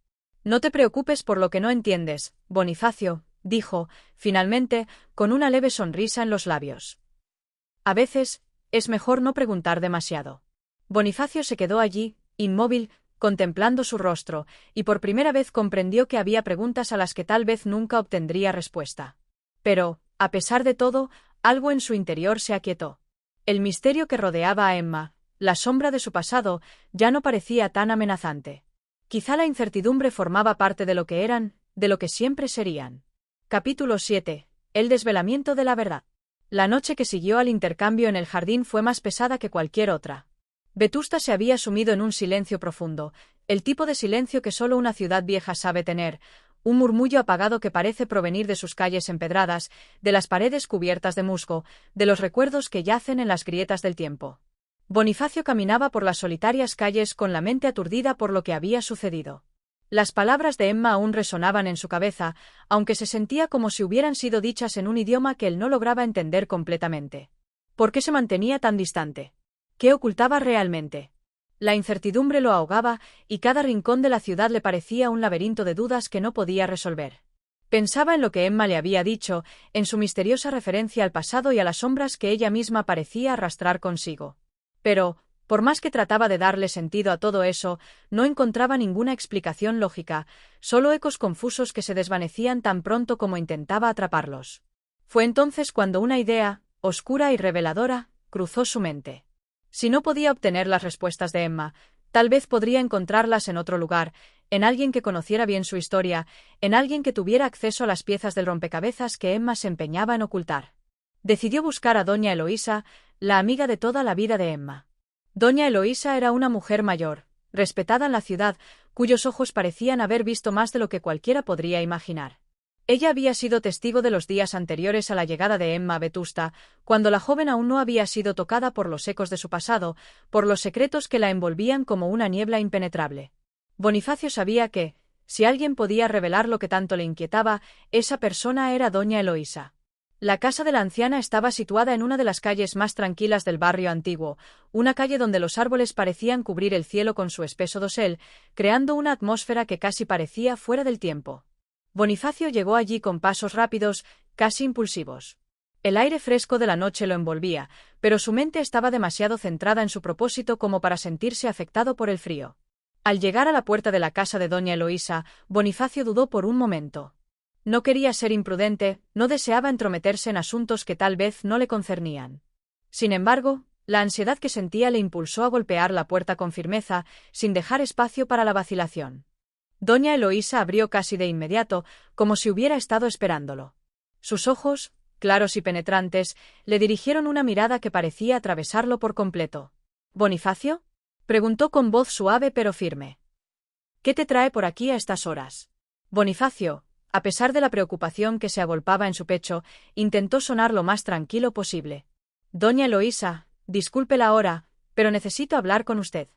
No te preocupes por lo que no entiendes, Bonifacio, dijo, finalmente, con una leve sonrisa en los labios. A veces, es mejor no preguntar demasiado. Bonifacio se quedó allí, inmóvil, contemplando su rostro, y por primera vez comprendió que había preguntas a las que tal vez nunca obtendría respuesta. Pero, a pesar de todo, algo en su interior se aquietó. El misterio que rodeaba a Emma, la sombra de su pasado, ya no parecía tan amenazante. Quizá la incertidumbre formaba parte de lo que eran, de lo que siempre serían. Capítulo 7. El desvelamiento de la verdad. La noche que siguió al intercambio en el jardín fue más pesada que cualquier otra. Vetusta se había sumido en un silencio profundo, el tipo de silencio que solo una ciudad vieja sabe tener, un murmullo apagado que parece provenir de sus calles empedradas, de las paredes cubiertas de musgo, de los recuerdos que yacen en las grietas del tiempo. Bonifacio caminaba por las solitarias calles con la mente aturdida por lo que había sucedido. Las palabras de Emma aún resonaban en su cabeza, aunque se sentía como si hubieran sido dichas en un idioma que él no lograba entender completamente. ¿Por qué se mantenía tan distante? ¿Qué ocultaba realmente? La incertidumbre lo ahogaba, y cada rincón de la ciudad le parecía un laberinto de dudas que no podía resolver. Pensaba en lo que Emma le había dicho, en su misteriosa referencia al pasado y a las sombras que ella misma parecía arrastrar consigo. Pero, por más que trataba de darle sentido a todo eso, no encontraba ninguna explicación lógica, solo ecos confusos que se desvanecían tan pronto como intentaba atraparlos. Fue entonces cuando una idea, oscura y reveladora, cruzó su mente. Si no podía obtener las respuestas de Emma, tal vez podría encontrarlas en otro lugar, en alguien que conociera bien su historia, en alguien que tuviera acceso a las piezas del rompecabezas que Emma se empeñaba en ocultar. Decidió buscar a doña Eloísa, la amiga de toda la vida de Emma. Doña Eloísa era una mujer mayor, respetada en la ciudad, cuyos ojos parecían haber visto más de lo que cualquiera podría imaginar. Ella había sido testigo de los días anteriores a la llegada de Emma a Vetusta, cuando la joven aún no había sido tocada por los ecos de su pasado, por los secretos que la envolvían como una niebla impenetrable. Bonifacio sabía que, si alguien podía revelar lo que tanto le inquietaba, esa persona era doña Eloísa. La casa de la anciana estaba situada en una de las calles más tranquilas del barrio antiguo, una calle donde los árboles parecían cubrir el cielo con su espeso dosel, creando una atmósfera que casi parecía fuera del tiempo. Bonifacio llegó allí con pasos rápidos, casi impulsivos. El aire fresco de la noche lo envolvía, pero su mente estaba demasiado centrada en su propósito como para sentirse afectado por el frío. Al llegar a la puerta de la casa de doña Eloísa, Bonifacio dudó por un momento. No quería ser imprudente, no deseaba entrometerse en asuntos que tal vez no le concernían. Sin embargo, la ansiedad que sentía le impulsó a golpear la puerta con firmeza, sin dejar espacio para la vacilación. Doña Eloísa abrió casi de inmediato, como si hubiera estado esperándolo. Sus ojos, claros y penetrantes, le dirigieron una mirada que parecía atravesarlo por completo. ¿Bonifacio? Preguntó con voz suave pero firme. ¿Qué te trae por aquí a estas horas? Bonifacio, a pesar de la preocupación que se agolpaba en su pecho, intentó sonar lo más tranquilo posible. Doña Eloísa, disculpe la hora, pero necesito hablar con usted.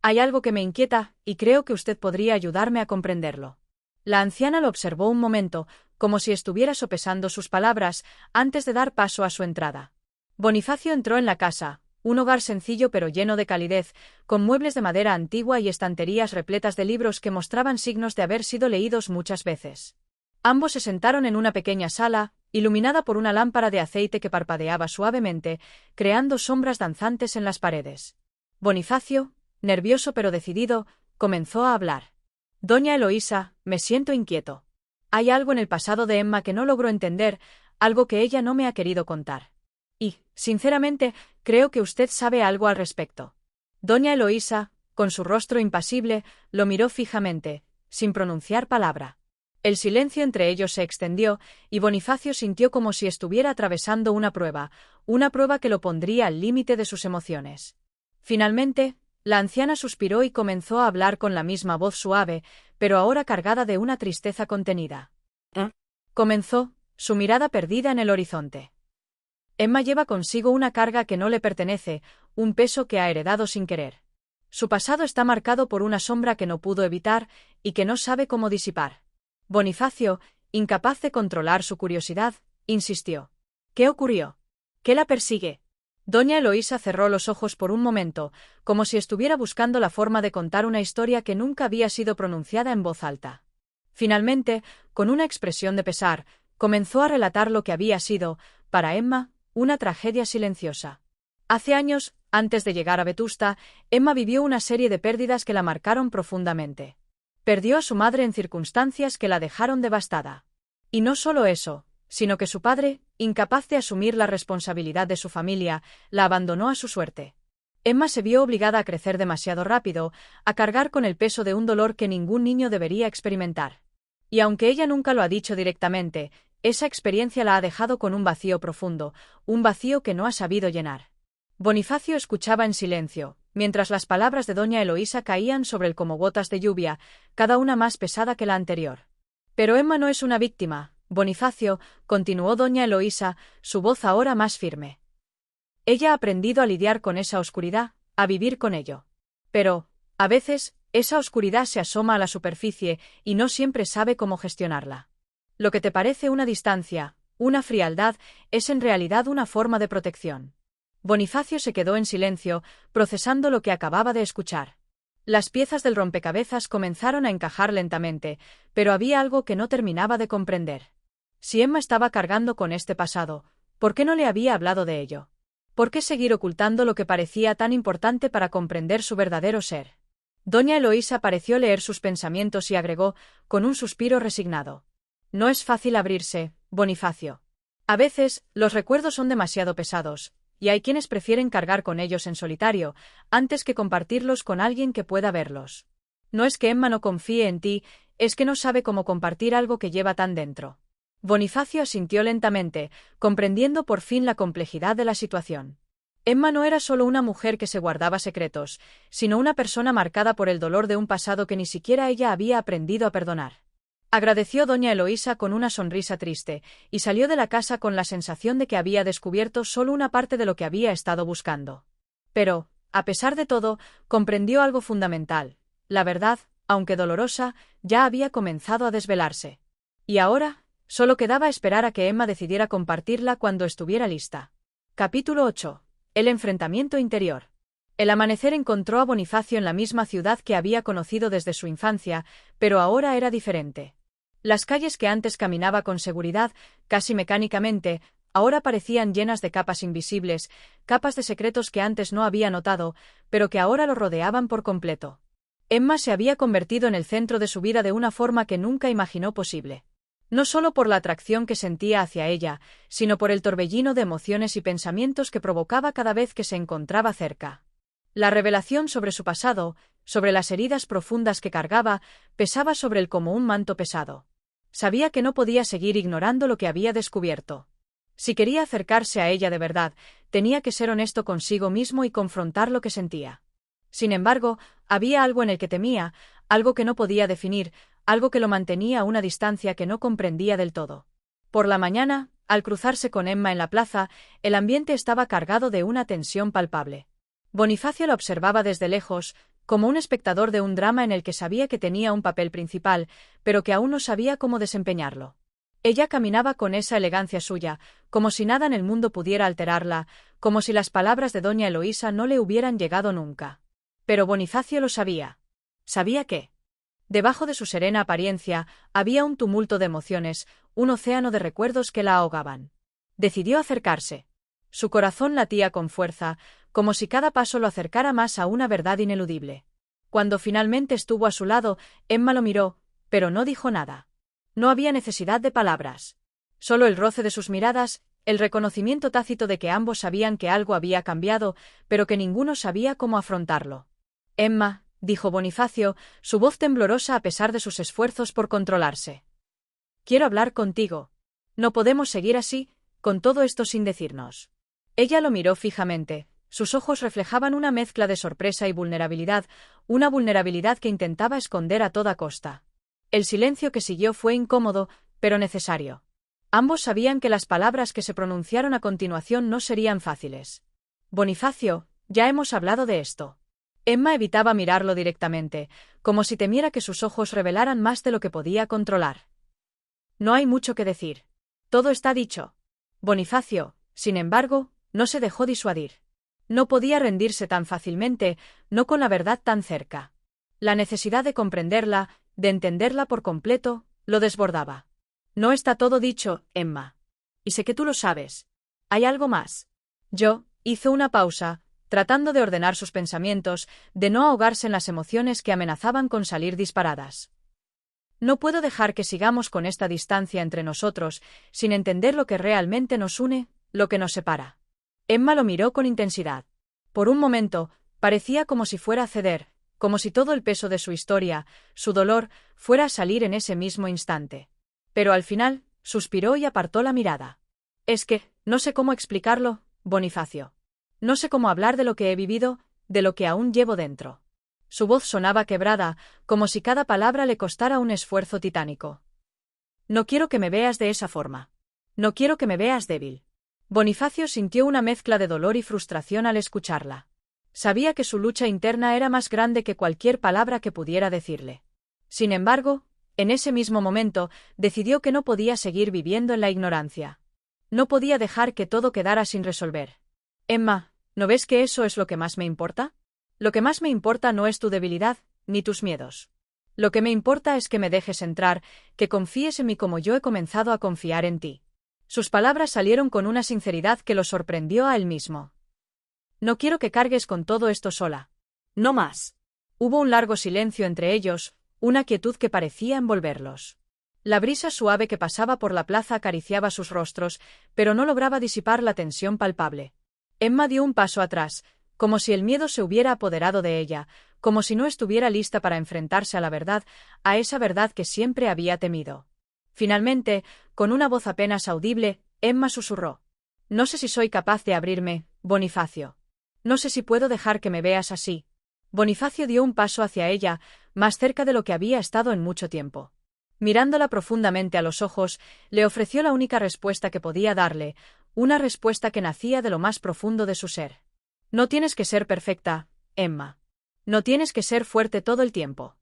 Hay algo que me inquieta, y creo que usted podría ayudarme a comprenderlo. La anciana lo observó un momento, como si estuviera sopesando sus palabras, antes de dar paso a su entrada. Bonifacio entró en la casa, un hogar sencillo pero lleno de calidez, con muebles de madera antigua y estanterías repletas de libros que mostraban signos de haber sido leídos muchas veces. Ambos se sentaron en una pequeña sala, iluminada por una lámpara de aceite que parpadeaba suavemente, creando sombras danzantes en las paredes. Bonifacio, nervioso pero decidido, comenzó a hablar. Doña Eloísa, me siento inquieto. Hay algo en el pasado de Emma que no logro entender, algo que ella no me ha querido contar. Y, sinceramente, creo que usted sabe algo al respecto. Doña Eloísa, con su rostro impasible, lo miró fijamente, sin pronunciar palabra. El silencio entre ellos se extendió, y Bonifacio sintió como si estuviera atravesando una prueba que lo pondría al límite de sus emociones. Finalmente, la anciana suspiró y comenzó a hablar con la misma voz suave, pero ahora cargada de una tristeza contenida. Comenzó, su mirada perdida en el horizonte. Emma lleva consigo una carga que no le pertenece, un peso que ha heredado sin querer. Su pasado está marcado por una sombra que no pudo evitar y que no sabe cómo disipar. Bonifacio, incapaz de controlar su curiosidad, insistió. ¿Qué ocurrió? ¿Qué la persigue? Doña Eloísa cerró los ojos por un momento, como si estuviera buscando la forma de contar una historia que nunca había sido pronunciada en voz alta. Finalmente, con una expresión de pesar, comenzó a relatar lo que había sido, para Emma, una tragedia silenciosa. Hace años, antes de llegar a Vetusta, Emma vivió una serie de pérdidas que la marcaron profundamente. Perdió a su madre en circunstancias que la dejaron devastada. Y no solo eso, sino que su padre, incapaz de asumir la responsabilidad de su familia, la abandonó a su suerte. Emma se vio obligada a crecer demasiado rápido, a cargar con el peso de un dolor que ningún niño debería experimentar. Y aunque ella nunca lo ha dicho directamente, esa experiencia la ha dejado con un vacío profundo, un vacío que no ha sabido llenar. Bonifacio escuchaba en silencio, mientras las palabras de doña Eloísa caían sobre él como gotas de lluvia, cada una más pesada que la anterior. Pero Emma no es una víctima, Bonifacio, continuó doña Eloísa, su voz ahora más firme. Ella ha aprendido a lidiar con esa oscuridad, a vivir con ello. Pero, a veces, esa oscuridad se asoma a la superficie y no siempre sabe cómo gestionarla. Lo que te parece una distancia, una frialdad, es en realidad una forma de protección. Bonifacio se quedó en silencio, procesando lo que acababa de escuchar. Las piezas del rompecabezas comenzaron a encajar lentamente, pero había algo que no terminaba de comprender. Si Emma estaba cargando con este pasado, ¿por qué no le había hablado de ello? ¿Por qué seguir ocultando lo que parecía tan importante para comprender su verdadero ser? Doña Eloísa pareció leer sus pensamientos y agregó, con un suspiro resignado. No es fácil abrirse, Bonifacio. A veces, los recuerdos son demasiado pesados, y hay quienes prefieren cargar con ellos en solitario, antes que compartirlos con alguien que pueda verlos. No es que Emma no confíe en ti, es que no sabe cómo compartir algo que lleva tan dentro. Bonifacio asintió lentamente, comprendiendo por fin la complejidad de la situación. Emma no era solo una mujer que se guardaba secretos, sino una persona marcada por el dolor de un pasado que ni siquiera ella había aprendido a perdonar. Agradeció doña Eloísa con una sonrisa triste, y salió de la casa con la sensación de que había descubierto solo una parte de lo que había estado buscando. Pero, a pesar de todo, comprendió algo fundamental. La verdad, aunque dolorosa, ya había comenzado a desvelarse. Y ahora, solo quedaba esperar a que Emma decidiera compartirla cuando estuviera lista. Capítulo 8. El enfrentamiento interior. El amanecer encontró a Bonifacio en la misma ciudad que había conocido desde su infancia, pero ahora era diferente. Las calles que antes caminaba con seguridad, casi mecánicamente, ahora parecían llenas de capas invisibles, capas de secretos que antes no había notado, pero que ahora lo rodeaban por completo. Emma se había convertido en el centro de su vida de una forma que nunca imaginó posible. No solo por la atracción que sentía hacia ella, sino por el torbellino de emociones y pensamientos que provocaba cada vez que se encontraba cerca. La revelación sobre su pasado, sobre las heridas profundas que cargaba, pesaba sobre él como un manto pesado. Sabía que no podía seguir ignorando lo que había descubierto. Si quería acercarse a ella de verdad, tenía que ser honesto consigo mismo y confrontar lo que sentía. Sin embargo, había algo en el que temía, algo que no podía definir, algo que lo mantenía a una distancia que no comprendía del todo. Por la mañana, al cruzarse con Emma en la plaza, el ambiente estaba cargado de una tensión palpable. Bonifacio la observaba desde lejos, como un espectador de un drama en el que sabía que tenía un papel principal, pero que aún no sabía cómo desempeñarlo. Ella caminaba con esa elegancia suya, como si nada en el mundo pudiera alterarla, como si las palabras de doña Eloísa no le hubieran llegado nunca. Pero Bonifacio lo sabía. Sabía que, debajo de su serena apariencia, había un tumulto de emociones, un océano de recuerdos que la ahogaban. Decidió acercarse. Su corazón latía con fuerza, como si cada paso lo acercara más a una verdad ineludible. Cuando finalmente estuvo a su lado, Emma lo miró, pero no dijo nada. No había necesidad de palabras. Solo el roce de sus miradas, el reconocimiento tácito de que ambos sabían que algo había cambiado, pero que ninguno sabía cómo afrontarlo. Emma, dijo Bonifacio, su voz temblorosa a pesar de sus esfuerzos por controlarse. Quiero hablar contigo. No podemos seguir así, con todo esto sin decirnos. Ella lo miró fijamente. Sus ojos reflejaban una mezcla de sorpresa y vulnerabilidad, una vulnerabilidad que intentaba esconder a toda costa. El silencio que siguió fue incómodo, pero necesario. Ambos sabían que las palabras que se pronunciaron a continuación no serían fáciles. Bonifacio, ya hemos hablado de esto. Emma evitaba mirarlo directamente, como si temiera que sus ojos revelaran más de lo que podía controlar. No hay mucho que decir. Todo está dicho. Bonifacio, sin embargo, no se dejó disuadir. No podía rendirse tan fácilmente, no con la verdad tan cerca. La necesidad de comprenderla, de entenderla por completo, lo desbordaba. No está todo dicho, Emma. Y sé que tú lo sabes. ¿Hay algo más? Yo, Hizo una pausa, tratando de ordenar sus pensamientos, de no ahogarse en las emociones que amenazaban con salir disparadas. No puedo dejar que sigamos con esta distancia entre nosotros, sin entender lo que realmente nos une, lo que nos separa. Emma lo miró con intensidad. Por un momento, parecía como si fuera a ceder, como si todo el peso de su historia, su dolor, fuera a salir en ese mismo instante. Pero al final, suspiró y apartó la mirada. Es que, no sé cómo explicarlo, Bonifacio. No sé cómo hablar de lo que he vivido, de lo que aún llevo dentro. Su voz sonaba quebrada, como si cada palabra le costara un esfuerzo titánico. No quiero que me veas de esa forma. No quiero que me veas débil. Bonifacio sintió una mezcla de dolor y frustración al escucharla. Sabía que su lucha interna era más grande que cualquier palabra que pudiera decirle. Sin embargo, en ese mismo momento, decidió que no podía seguir viviendo en la ignorancia. No podía dejar que todo quedara sin resolver. Emma, ¿no ves que eso es lo que más me importa? Lo que más me importa no es tu debilidad, ni tus miedos. Lo que me importa es que me dejes entrar, que confíes en mí como yo he comenzado a confiar en ti. Sus palabras salieron con una sinceridad que lo sorprendió a él mismo. No quiero que cargues con todo esto sola. No más. Hubo un largo silencio entre ellos, una quietud que parecía envolverlos. La brisa suave que pasaba por la plaza acariciaba sus rostros, pero no lograba disipar la tensión palpable. Emma dio un paso atrás, como si el miedo se hubiera apoderado de ella, como si no estuviera lista para enfrentarse a la verdad, a esa verdad que siempre había temido. Finalmente, con una voz apenas audible, Emma susurró. No sé si soy capaz de abrirme, Bonifacio. No sé si puedo dejar que me veas así. Bonifacio dio un paso hacia ella, más cerca de lo que había estado en mucho tiempo. Mirándola profundamente a los ojos, le ofreció la única respuesta que podía darle, una respuesta que nacía de lo más profundo de su ser. No tienes que ser perfecta, Emma. No tienes que ser fuerte todo el tiempo.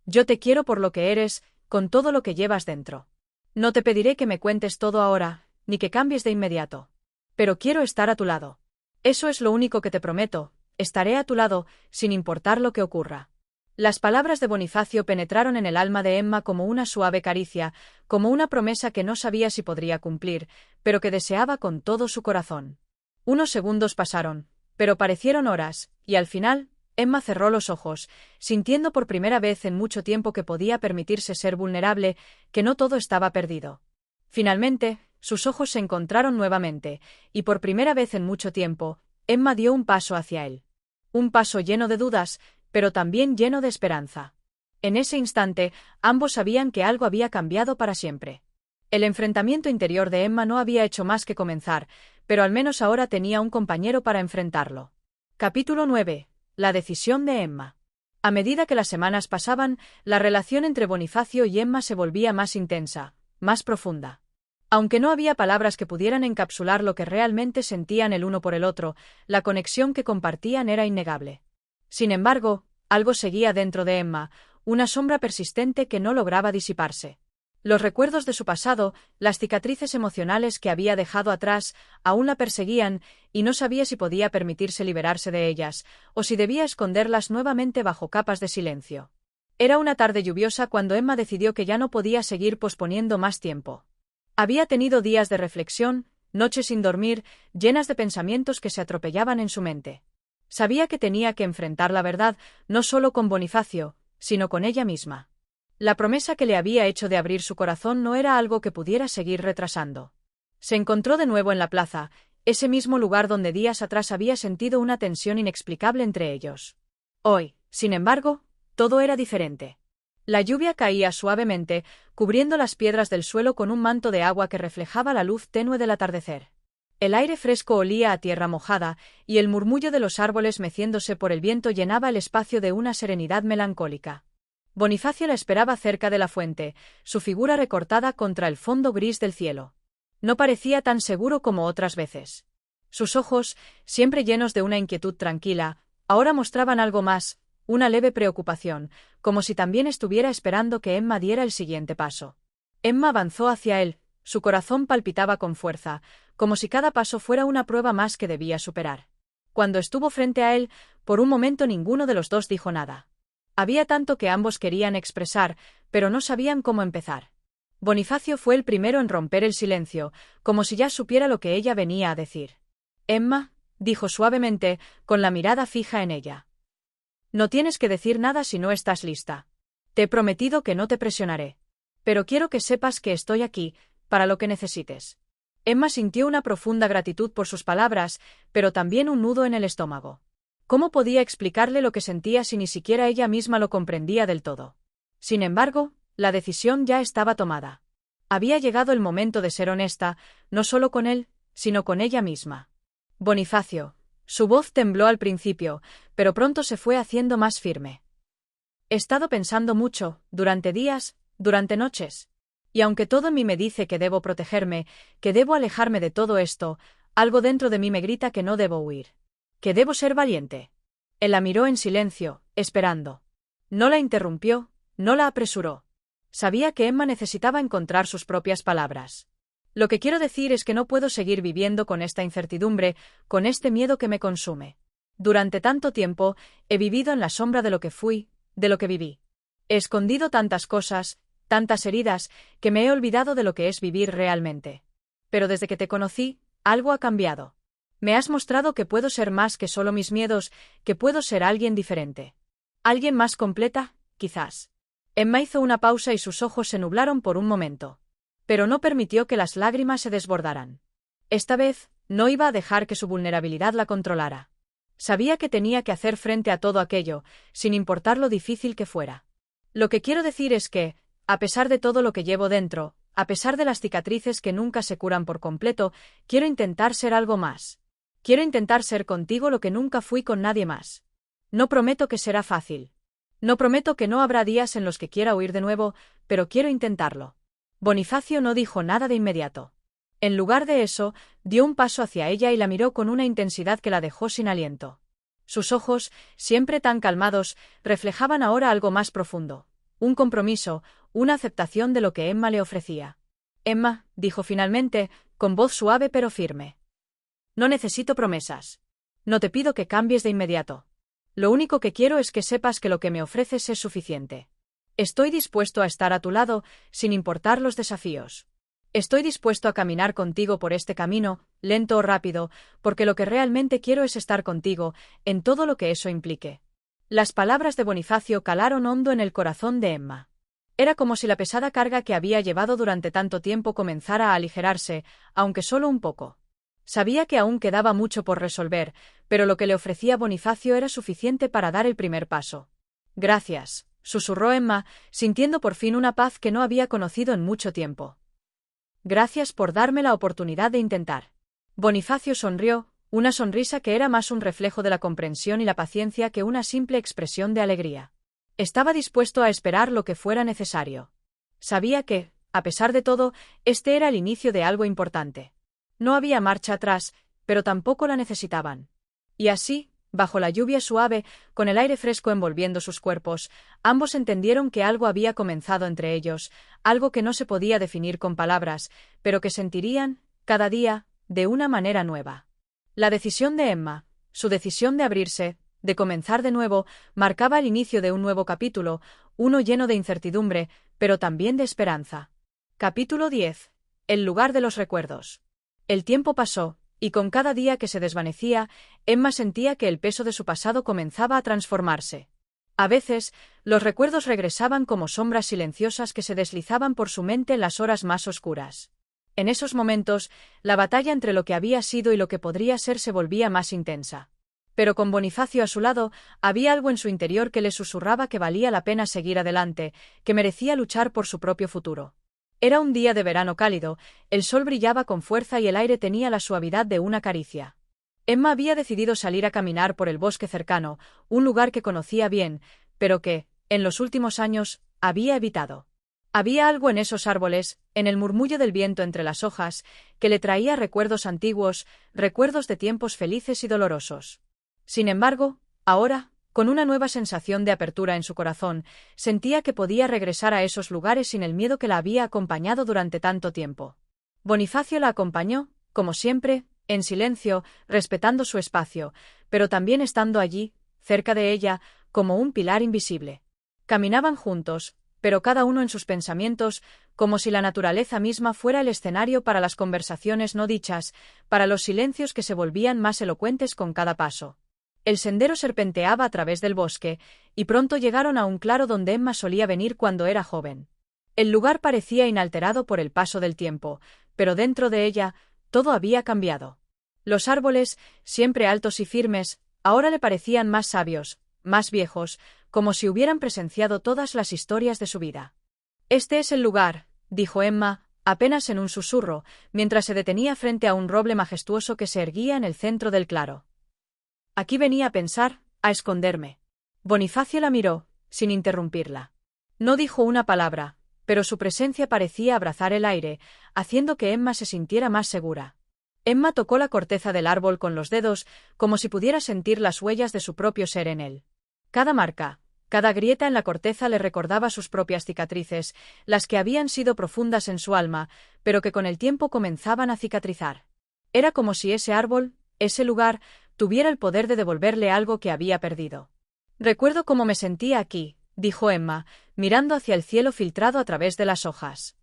Yo te quiero por lo que eres, con todo lo que llevas dentro. No te pediré que me cuentes todo ahora, ni que cambies de inmediato. Pero quiero estar a tu lado. Eso es lo único que te prometo, estaré a tu lado, sin importar lo que ocurra. Las palabras de Bonifacio penetraron en el alma de Emma como una suave caricia, como una promesa que no sabía si podría cumplir, pero que deseaba con todo su corazón. Unos segundos pasaron, pero parecieron horas, y al final, Emma cerró los ojos, sintiendo por primera vez en mucho tiempo que podía permitirse ser vulnerable, que no todo estaba perdido. Finalmente, sus ojos se encontraron nuevamente, y por primera vez en mucho tiempo, Emma dio un paso hacia él. Un paso lleno de dudas, pero también lleno de esperanza. En ese instante, ambos sabían que algo había cambiado para siempre. El enfrentamiento interior de Emma no había hecho más que comenzar, pero al menos ahora tenía un compañero para enfrentarlo. Capítulo 9. La decisión de Emma. A medida que las semanas pasaban, la relación entre Bonifacio y Emma se volvía más intensa, más profunda. Aunque no había palabras que pudieran encapsular lo que realmente sentían el uno por el otro, la conexión que compartían era innegable. Sin embargo, algo seguía dentro de Emma, una sombra persistente que no lograba disiparse. Los recuerdos de su pasado, las cicatrices emocionales que había dejado atrás, aún la perseguían, y no sabía si podía permitirse liberarse de ellas, o si debía esconderlas nuevamente bajo capas de silencio. Era una tarde lluviosa cuando Emma decidió que ya no podía seguir posponiendo más tiempo. Había tenido días de reflexión, noches sin dormir, llenas de pensamientos que se atropellaban en su mente. Sabía que tenía que enfrentar la verdad, no solo con Bonifacio, sino con ella misma. La promesa que le había hecho de abrir su corazón no era algo que pudiera seguir retrasando. Se encontró de nuevo en la plaza, ese mismo lugar donde días atrás había sentido una tensión inexplicable entre ellos. Hoy, sin embargo, todo era diferente. La lluvia caía suavemente, cubriendo las piedras del suelo con un manto de agua que reflejaba la luz tenue del atardecer. El aire fresco olía a tierra mojada, y el murmullo de los árboles meciéndose por el viento llenaba el espacio de una serenidad melancólica. Bonifacio la esperaba cerca de la fuente, su figura recortada contra el fondo gris del cielo. No parecía tan seguro como otras veces. Sus ojos, siempre llenos de una inquietud tranquila, ahora mostraban algo más, una leve preocupación, como si también estuviera esperando que Emma diera el siguiente paso. Emma avanzó hacia él, su corazón palpitaba con fuerza, como si cada paso fuera una prueba más que debía superar. Cuando estuvo frente a él, por un momento ninguno de los dos dijo nada. Había tanto que ambos querían expresar, pero no sabían cómo empezar. Bonifacio fue el primero en romper el silencio, como si ya supiera lo que ella venía a decir. Emma, dijo suavemente, con la mirada fija en ella. No tienes que decir nada si no estás lista. Te he prometido que no te presionaré. Pero quiero que sepas que estoy aquí, para lo que necesites. Emma sintió una profunda gratitud por sus palabras, pero también un nudo en el estómago. ¿Cómo podía explicarle lo que sentía si ni siquiera ella misma lo comprendía del todo? Sin embargo, la decisión ya estaba tomada. Había llegado el momento de ser honesta, no solo con él, sino con ella misma. Bonifacio. Su voz tembló al principio, pero pronto se fue haciendo más firme. He estado pensando mucho, durante días, durante noches. Y aunque todo en mí me dice que debo protegerme, que debo alejarme de todo esto, algo dentro de mí me grita que no debo huir. Que debo ser valiente. Él la miró en silencio, esperando. No la interrumpió, no la apresuró. Sabía que Emma necesitaba encontrar sus propias palabras. Lo que quiero decir es que no puedo seguir viviendo con esta incertidumbre, con este miedo que me consume. Durante tanto tiempo, he vivido en la sombra de lo que fui, de lo que viví. He escondido tantas cosas, tantas heridas, que me he olvidado de lo que es vivir realmente. Pero desde que te conocí, algo ha cambiado. Me has mostrado que puedo ser más que solo mis miedos, que puedo ser alguien diferente. Alguien más completa, quizás. Emma hizo una pausa y sus ojos se nublaron por un momento. Pero no permitió que las lágrimas se desbordaran. Esta vez, no iba a dejar que su vulnerabilidad la controlara. Sabía que tenía que hacer frente a todo aquello, sin importar lo difícil que fuera. Lo que quiero decir es que, a pesar de todo lo que llevo dentro, a pesar de las cicatrices que nunca se curan por completo, quiero intentar ser algo más. Quiero intentar ser contigo lo que nunca fui con nadie más. No prometo que será fácil. No prometo que no habrá días en los que quiera huir de nuevo, pero quiero intentarlo. Bonifacio no dijo nada de inmediato. En lugar de eso, dio un paso hacia ella y la miró con una intensidad que la dejó sin aliento. Sus ojos, siempre tan calmados, reflejaban ahora algo más profundo. Un compromiso, una aceptación de lo que Emma le ofrecía. Emma, dijo finalmente, con voz suave pero firme. No necesito promesas. No te pido que cambies de inmediato. Lo único que quiero es que sepas que lo que me ofreces es suficiente. Estoy dispuesto a estar a tu lado, sin importar los desafíos. Estoy dispuesto a caminar contigo por este camino, lento o rápido, porque lo que realmente quiero es estar contigo, en todo lo que eso implique. Las palabras de Bonifacio calaron hondo en el corazón de Emma. Era como si la pesada carga que había llevado durante tanto tiempo comenzara a aligerarse, aunque solo un poco. Sabía que aún quedaba mucho por resolver, pero lo que le ofrecía Bonifacio era suficiente para dar el primer paso. Gracias, susurró Emma, sintiendo por fin una paz que no había conocido en mucho tiempo. Gracias por darme la oportunidad de intentar. Bonifacio sonrió, una sonrisa que era más un reflejo de la comprensión y la paciencia que una simple expresión de alegría. Estaba dispuesto a esperar lo que fuera necesario. Sabía que, a pesar de todo, este era el inicio de algo importante. No había marcha atrás, pero tampoco la necesitaban. Y así, bajo la lluvia suave, con el aire fresco envolviendo sus cuerpos, ambos entendieron que algo había comenzado entre ellos, algo que no se podía definir con palabras, pero que sentirían, cada día, de una manera nueva. La decisión de Emma, su decisión de abrirse, de comenzar de nuevo, marcaba el inicio de un nuevo capítulo, uno lleno de incertidumbre, pero también de esperanza. Capítulo 10. El lugar de los recuerdos. El tiempo pasó, y con cada día que se desvanecía, Emma sentía que el peso de su pasado comenzaba a transformarse. A veces, los recuerdos regresaban como sombras silenciosas que se deslizaban por su mente en las horas más oscuras. En esos momentos, la batalla entre lo que había sido y lo que podría ser se volvía más intensa. Pero con Bonifacio a su lado, había algo en su interior que le susurraba que valía la pena seguir adelante, que merecía luchar por su propio futuro. Era un día de verano cálido, el sol brillaba con fuerza y el aire tenía la suavidad de una caricia. Emma había decidido salir a caminar por el bosque cercano, un lugar que conocía bien, pero que, en los últimos años, había evitado. Había algo en esos árboles, en el murmullo del viento entre las hojas, que le traía recuerdos antiguos, recuerdos de tiempos felices y dolorosos. Sin embargo, ahora, con una nueva sensación de apertura en su corazón, sentía que podía regresar a esos lugares sin el miedo que la había acompañado durante tanto tiempo. Bonifacio la acompañó, como siempre, en silencio, respetando su espacio, pero también estando allí, cerca de ella, como un pilar invisible. Caminaban juntos, pero cada uno en sus pensamientos, como si la naturaleza misma fuera el escenario para las conversaciones no dichas, para los silencios que se volvían más elocuentes con cada paso. El sendero serpenteaba a través del bosque, y pronto llegaron a un claro donde Emma solía venir cuando era joven. El lugar parecía inalterado por el paso del tiempo, pero dentro de ella, todo había cambiado. Los árboles, siempre altos y firmes, ahora le parecían más sabios, más viejos, como si hubieran presenciado todas las historias de su vida. «Este es el lugar», dijo Emma, apenas en un susurro, mientras se detenía frente a un roble majestuoso que se erguía en el centro del claro. «Aquí venía a pensar, a esconderme». Bonifacio la miró, sin interrumpirla. No dijo una palabra, pero su presencia parecía abrazar el aire, haciendo que Emma se sintiera más segura. Emma tocó la corteza del árbol con los dedos, como si pudiera sentir las huellas de su propio ser en él. Cada marca, cada grieta en la corteza le recordaba sus propias cicatrices, las que habían sido profundas en su alma, pero que con el tiempo comenzaban a cicatrizar. Era como si ese árbol, ese lugar, tuviera el poder de devolverle algo que había perdido. «Recuerdo cómo me sentía aquí», dijo Emma, mirando hacia el cielo filtrado a través de las hojas.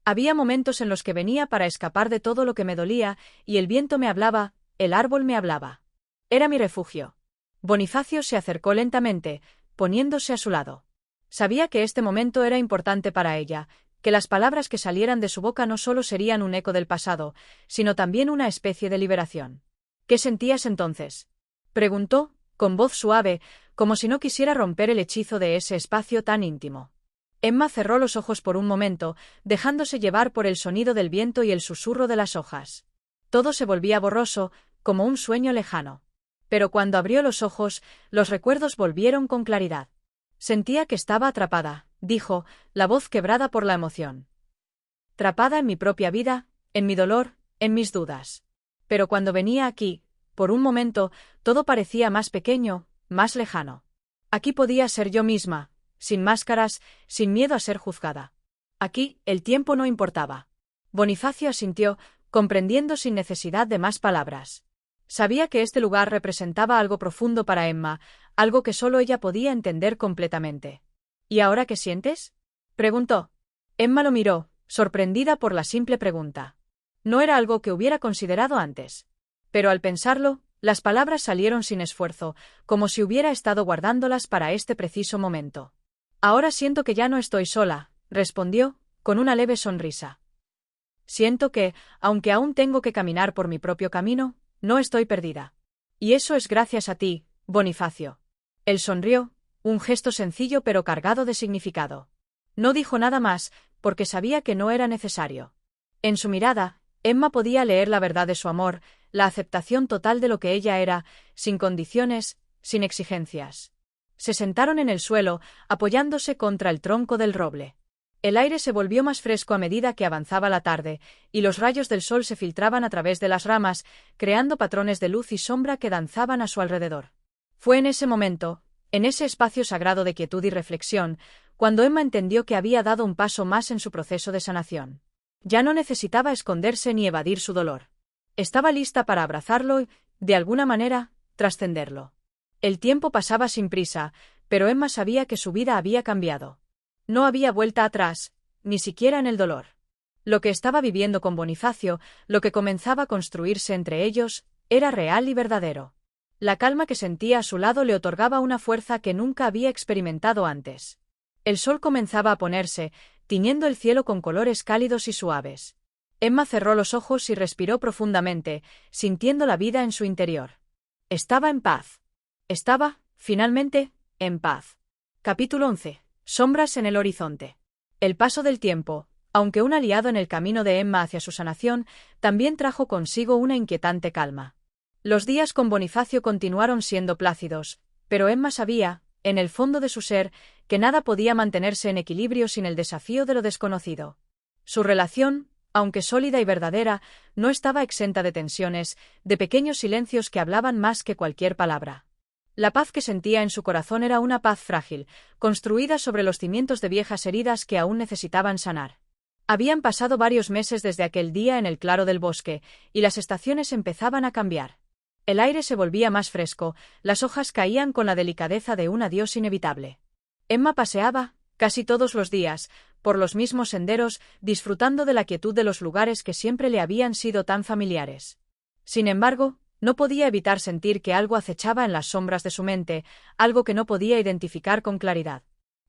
«Había momentos en los que venía para escapar de todo lo que me dolía, y el viento me hablaba, el árbol me hablaba. Era mi refugio». Bonifacio se acercó lentamente, poniéndose a su lado. Sabía que este momento era importante para ella, que las palabras que salieran de su boca no solo serían un eco del pasado, sino también una especie de liberación. «¿Qué sentías entonces?», preguntó, con voz suave, como si no quisiera romper el hechizo de ese espacio tan íntimo. Emma cerró los ojos por un momento, dejándose llevar por el sonido del viento y el susurro de las hojas. Todo se volvía borroso, como un sueño lejano. Pero cuando abrió los ojos, los recuerdos volvieron con claridad. «Sentía que estaba atrapada», dijo, la voz quebrada por la emoción. «Atrapada en mi propia vida, en mi dolor, en mis dudas. Pero cuando venía aquí, por un momento, todo parecía más pequeño, más lejano. Aquí podía ser yo misma, sin máscaras, sin miedo a ser juzgada. Aquí, el tiempo no importaba». Bonifacio asintió, comprendiendo sin necesidad de más palabras. Sabía que este lugar representaba algo profundo para Emma, algo que solo ella podía entender completamente. «¿Y ahora qué sientes?», preguntó. Emma lo miró, sorprendida por la simple pregunta. No era algo que hubiera considerado antes. Pero al pensarlo, las palabras salieron sin esfuerzo, como si hubiera estado guardándolas para este preciso momento. «Ahora siento que ya no estoy sola», respondió, con una leve sonrisa. «Siento que, aunque aún tengo que caminar por mi propio camino, no estoy perdida. Y eso es gracias a ti, Bonifacio». Él sonrió, un gesto sencillo pero cargado de significado. No dijo nada más, porque sabía que no era necesario. En su mirada, Emma podía leer la verdad de su amor, la aceptación total de lo que ella era, sin condiciones, sin exigencias. Se sentaron en el suelo, apoyándose contra el tronco del roble. El aire se volvió más fresco a medida que avanzaba la tarde, y los rayos del sol se filtraban a través de las ramas, creando patrones de luz y sombra que danzaban a su alrededor. Fue en ese momento, en ese espacio sagrado de quietud y reflexión, cuando Emma entendió que había dado un paso más en su proceso de sanación. Ya no necesitaba esconderse ni evadir su dolor. Estaba lista para abrazarlo y, de alguna manera, trascenderlo. El tiempo pasaba sin prisa, pero Emma sabía que su vida había cambiado. No había vuelta atrás, ni siquiera en el dolor. Lo que estaba viviendo con Bonifacio, lo que comenzaba a construirse entre ellos, era real y verdadero. La calma que sentía a su lado le otorgaba una fuerza que nunca había experimentado antes. El sol comenzaba a ponerse, tiñendo el cielo con colores cálidos y suaves. Emma cerró los ojos y respiró profundamente, sintiendo la vida en su interior. Estaba en paz. Estaba, finalmente, en paz. Capítulo 11. Sombras en el horizonte. El paso del tiempo, aunque un aliado en el camino de Emma hacia su sanación, también trajo consigo una inquietante calma. Los días con Bonifacio continuaron siendo plácidos, pero Emma sabía, en el fondo de su ser, que nada podía mantenerse en equilibrio sin el desafío de lo desconocido. Su relación, aunque sólida y verdadera, no estaba exenta de tensiones, de pequeños silencios que hablaban más que cualquier palabra. La paz que sentía en su corazón era una paz frágil, construida sobre los cimientos de viejas heridas que aún necesitaban sanar. Habían pasado varios meses desde aquel día en el claro del bosque, y las estaciones empezaban a cambiar. El aire se volvía más fresco, las hojas caían con la delicadeza de un adiós inevitable. Emma paseaba, casi todos los días, por los mismos senderos, disfrutando de la quietud de los lugares que siempre le habían sido tan familiares. Sin embargo, no podía evitar sentir que algo acechaba en las sombras de su mente, algo que no podía identificar con claridad.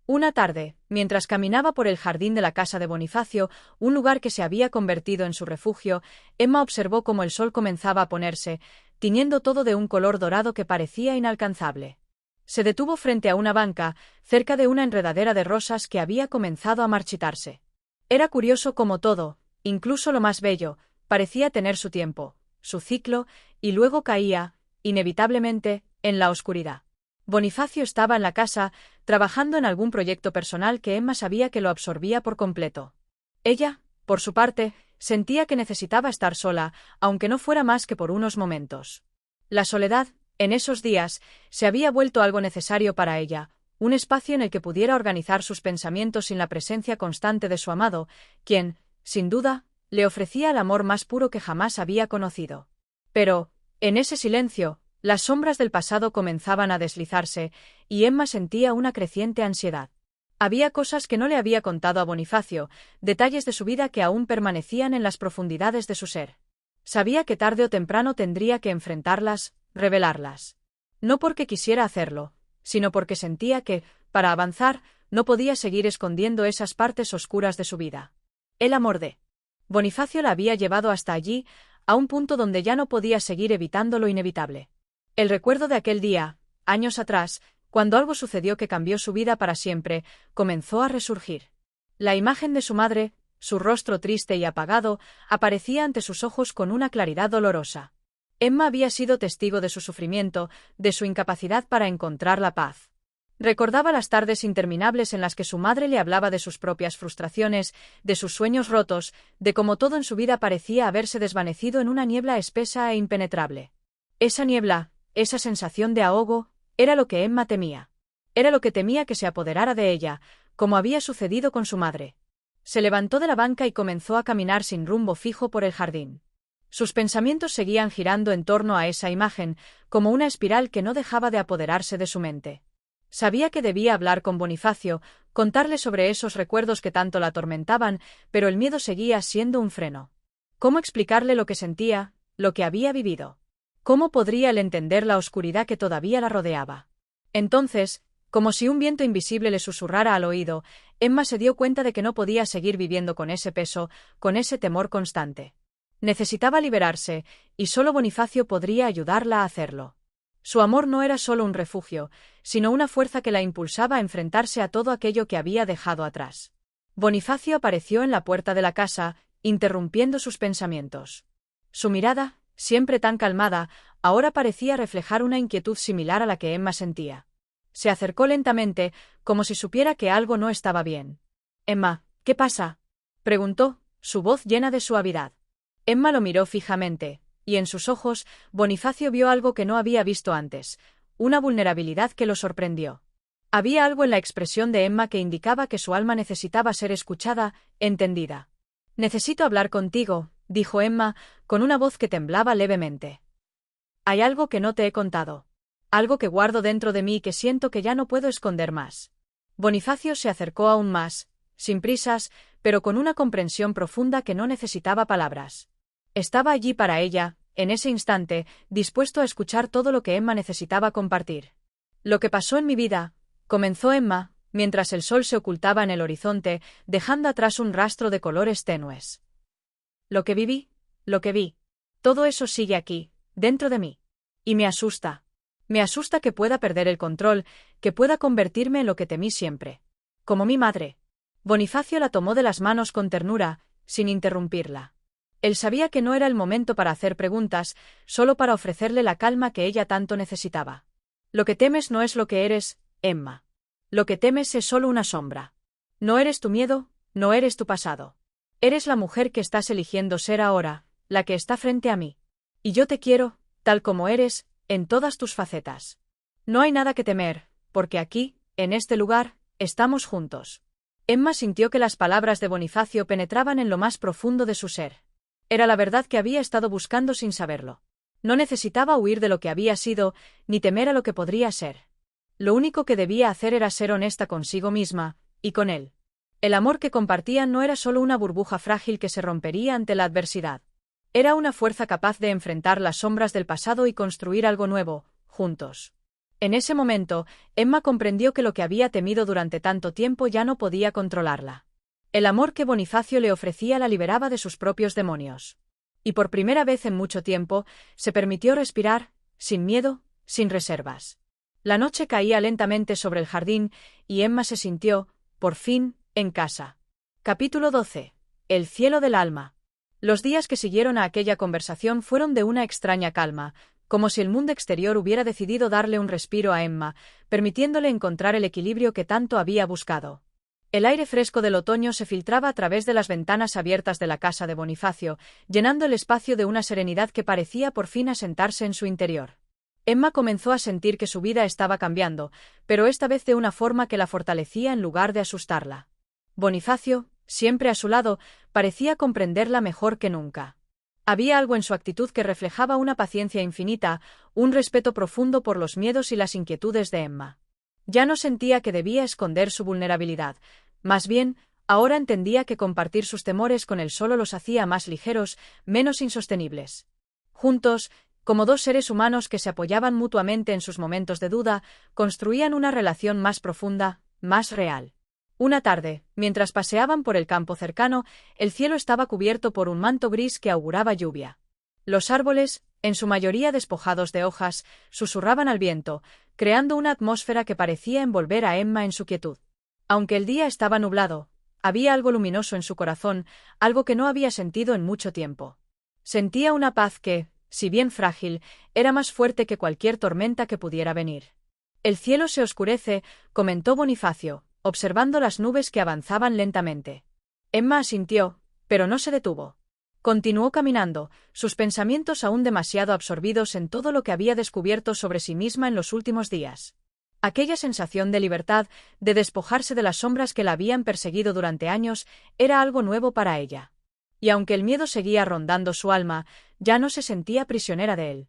Una tarde, mientras caminaba por el jardín de la casa de Bonifacio, un lugar que se había convertido en su refugio, Emma observó cómo el sol comenzaba a ponerse, tiñendo todo de un color dorado que parecía inalcanzable. Se detuvo frente a una banca, cerca de una enredadera de rosas que había comenzado a marchitarse. Era curioso cómo todo, incluso lo más bello, parecía tener su tiempo, su ciclo, y luego caía, inevitablemente, en la oscuridad. Bonifacio estaba en la casa, trabajando en algún proyecto personal que Emma sabía que lo absorbía por completo. Ella, por su parte, sentía que necesitaba estar sola, aunque no fuera más que por unos momentos. La soledad, en esos días, se había vuelto algo necesario para ella, un espacio en el que pudiera organizar sus pensamientos sin la presencia constante de su amado, quien, sin duda, le ofrecía el amor más puro que jamás había conocido. Pero, en ese silencio, las sombras del pasado comenzaban a deslizarse, y Emma sentía una creciente ansiedad. Había cosas que no le había contado a Bonifacio, detalles de su vida que aún permanecían en las profundidades de su ser. Sabía que tarde o temprano tendría que enfrentarlas, revelarlas. No porque quisiera hacerlo, sino porque sentía que, para avanzar, no podía seguir escondiendo esas partes oscuras de su vida. El amor de Bonifacio la había llevado hasta allí, a un punto donde ya no podía seguir evitando lo inevitable. El recuerdo de aquel día, años atrás, cuando algo sucedió que cambió su vida para siempre, comenzó a resurgir. La imagen de su madre, su rostro triste y apagado, aparecía ante sus ojos con una claridad dolorosa. Emma había sido testigo de su sufrimiento, de su incapacidad para encontrar la paz. Recordaba las tardes interminables en las que su madre le hablaba de sus propias frustraciones, de sus sueños rotos, de cómo todo en su vida parecía haberse desvanecido en una niebla espesa e impenetrable. Esa niebla, esa sensación de ahogo, era lo que Emma temía. Era lo que temía que se apoderara de ella, como había sucedido con su madre. Se levantó de la banca y comenzó a caminar sin rumbo fijo por el jardín. Sus pensamientos seguían girando en torno a esa imagen, como una espiral que no dejaba de apoderarse de su mente. Sabía que debía hablar con Bonifacio, contarle sobre esos recuerdos que tanto la atormentaban, pero el miedo seguía siendo un freno. ¿Cómo explicarle lo que sentía, lo que había vivido? ¿Cómo podría él entender la oscuridad que todavía la rodeaba? Entonces, como si un viento invisible le susurrara al oído, Emma se dio cuenta de que no podía seguir viviendo con ese peso, con ese temor constante. Necesitaba liberarse, y solo Bonifacio podría ayudarla a hacerlo. Su amor no era solo un refugio, sino una fuerza que la impulsaba a enfrentarse a todo aquello que había dejado atrás. Bonifacio apareció en la puerta de la casa, interrumpiendo sus pensamientos. Su mirada, siempre tan calmada, ahora parecía reflejar una inquietud similar a la que Emma sentía. Se acercó lentamente, como si supiera que algo no estaba bien. «Emma, ¿qué pasa?», preguntó, su voz llena de suavidad. Emma lo miró fijamente, y en sus ojos, Bonifacio vio algo que no había visto antes, una vulnerabilidad que lo sorprendió. Había algo en la expresión de Emma que indicaba que su alma necesitaba ser escuchada, entendida. «Necesito hablar contigo», dijo Emma, con una voz que temblaba levemente. «Hay algo que no te he contado. Algo que guardo dentro de mí y que siento que ya no puedo esconder más». Bonifacio se acercó aún más, sin prisas, pero con una comprensión profunda que no necesitaba palabras. Estaba allí para ella, en ese instante, dispuesto a escuchar todo lo que Emma necesitaba compartir. «Lo que pasó en mi vida», comenzó Emma, mientras el sol se ocultaba en el horizonte, dejando atrás un rastro de colores tenues. «Lo que viví, lo que vi. Todo eso sigue aquí, dentro de mí. Y me asusta. Me asusta que pueda perder el control, que pueda convertirme en lo que temí siempre. Como mi madre». Bonifacio la tomó de las manos con ternura, sin interrumpirla. Él sabía que no era el momento para hacer preguntas, solo para ofrecerle la calma que ella tanto necesitaba. «Lo que temes no es lo que eres, Emma. Lo que temes es solo una sombra. No eres tu miedo, no eres tu pasado. Eres la mujer que estás eligiendo ser ahora, la que está frente a mí. Y yo te quiero, tal como eres, en todas tus facetas. No hay nada que temer, porque aquí, en este lugar, estamos juntos». Emma sintió que las palabras de Bonifacio penetraban en lo más profundo de su ser. Era la verdad que había estado buscando sin saberlo. No necesitaba huir de lo que había sido, ni temer a lo que podría ser. Lo único que debía hacer era ser honesta consigo misma, y con él. El amor que compartían no era solo una burbuja frágil que se rompería ante la adversidad. Era una fuerza capaz de enfrentar las sombras del pasado y construir algo nuevo, juntos. En ese momento, Emma comprendió que lo que había temido durante tanto tiempo ya no podía controlarla. El amor que Bonifacio le ofrecía la liberaba de sus propios demonios. Y por primera vez en mucho tiempo, se permitió respirar, sin miedo, sin reservas. La noche caía lentamente sobre el jardín, y Emma se sintió, por fin, en casa. Capítulo 12. El cielo del alma. Los días que siguieron a aquella conversación fueron de una extraña calma, como si el mundo exterior hubiera decidido darle un respiro a Emma, permitiéndole encontrar el equilibrio que tanto había buscado. El aire fresco del otoño se filtraba a través de las ventanas abiertas de la casa de Bonifacio, llenando el espacio de una serenidad que parecía por fin asentarse en su interior. Emma comenzó a sentir que su vida estaba cambiando, pero esta vez de una forma que la fortalecía en lugar de asustarla. Bonifacio, siempre a su lado, parecía comprenderla mejor que nunca. Había algo en su actitud que reflejaba una paciencia infinita, un respeto profundo por los miedos y las inquietudes de Emma. Ya no sentía que debía esconder su vulnerabilidad, más bien, ahora entendía que compartir sus temores con él solo los hacía más ligeros, menos insostenibles. Juntos, como dos seres humanos que se apoyaban mutuamente en sus momentos de duda, construían una relación más profunda, más real. Una tarde, mientras paseaban por el campo cercano, el cielo estaba cubierto por un manto gris que auguraba lluvia. Los árboles, en su mayoría despojados de hojas, susurraban al viento, creando una atmósfera que parecía envolver a Emma en su quietud. Aunque el día estaba nublado, había algo luminoso en su corazón, algo que no había sentido en mucho tiempo. Sentía una paz que, si bien frágil, era más fuerte que cualquier tormenta que pudiera venir. El cielo se oscurece, comentó Bonifacio, observando las nubes que avanzaban lentamente. Emma asintió, pero no se detuvo. Continuó caminando, sus pensamientos aún demasiado absorbidos en todo lo que había descubierto sobre sí misma en los últimos días. Aquella sensación de libertad, de despojarse de las sombras que la habían perseguido durante años, era algo nuevo para ella. Y aunque el miedo seguía rondando su alma, ya no se sentía prisionera de él.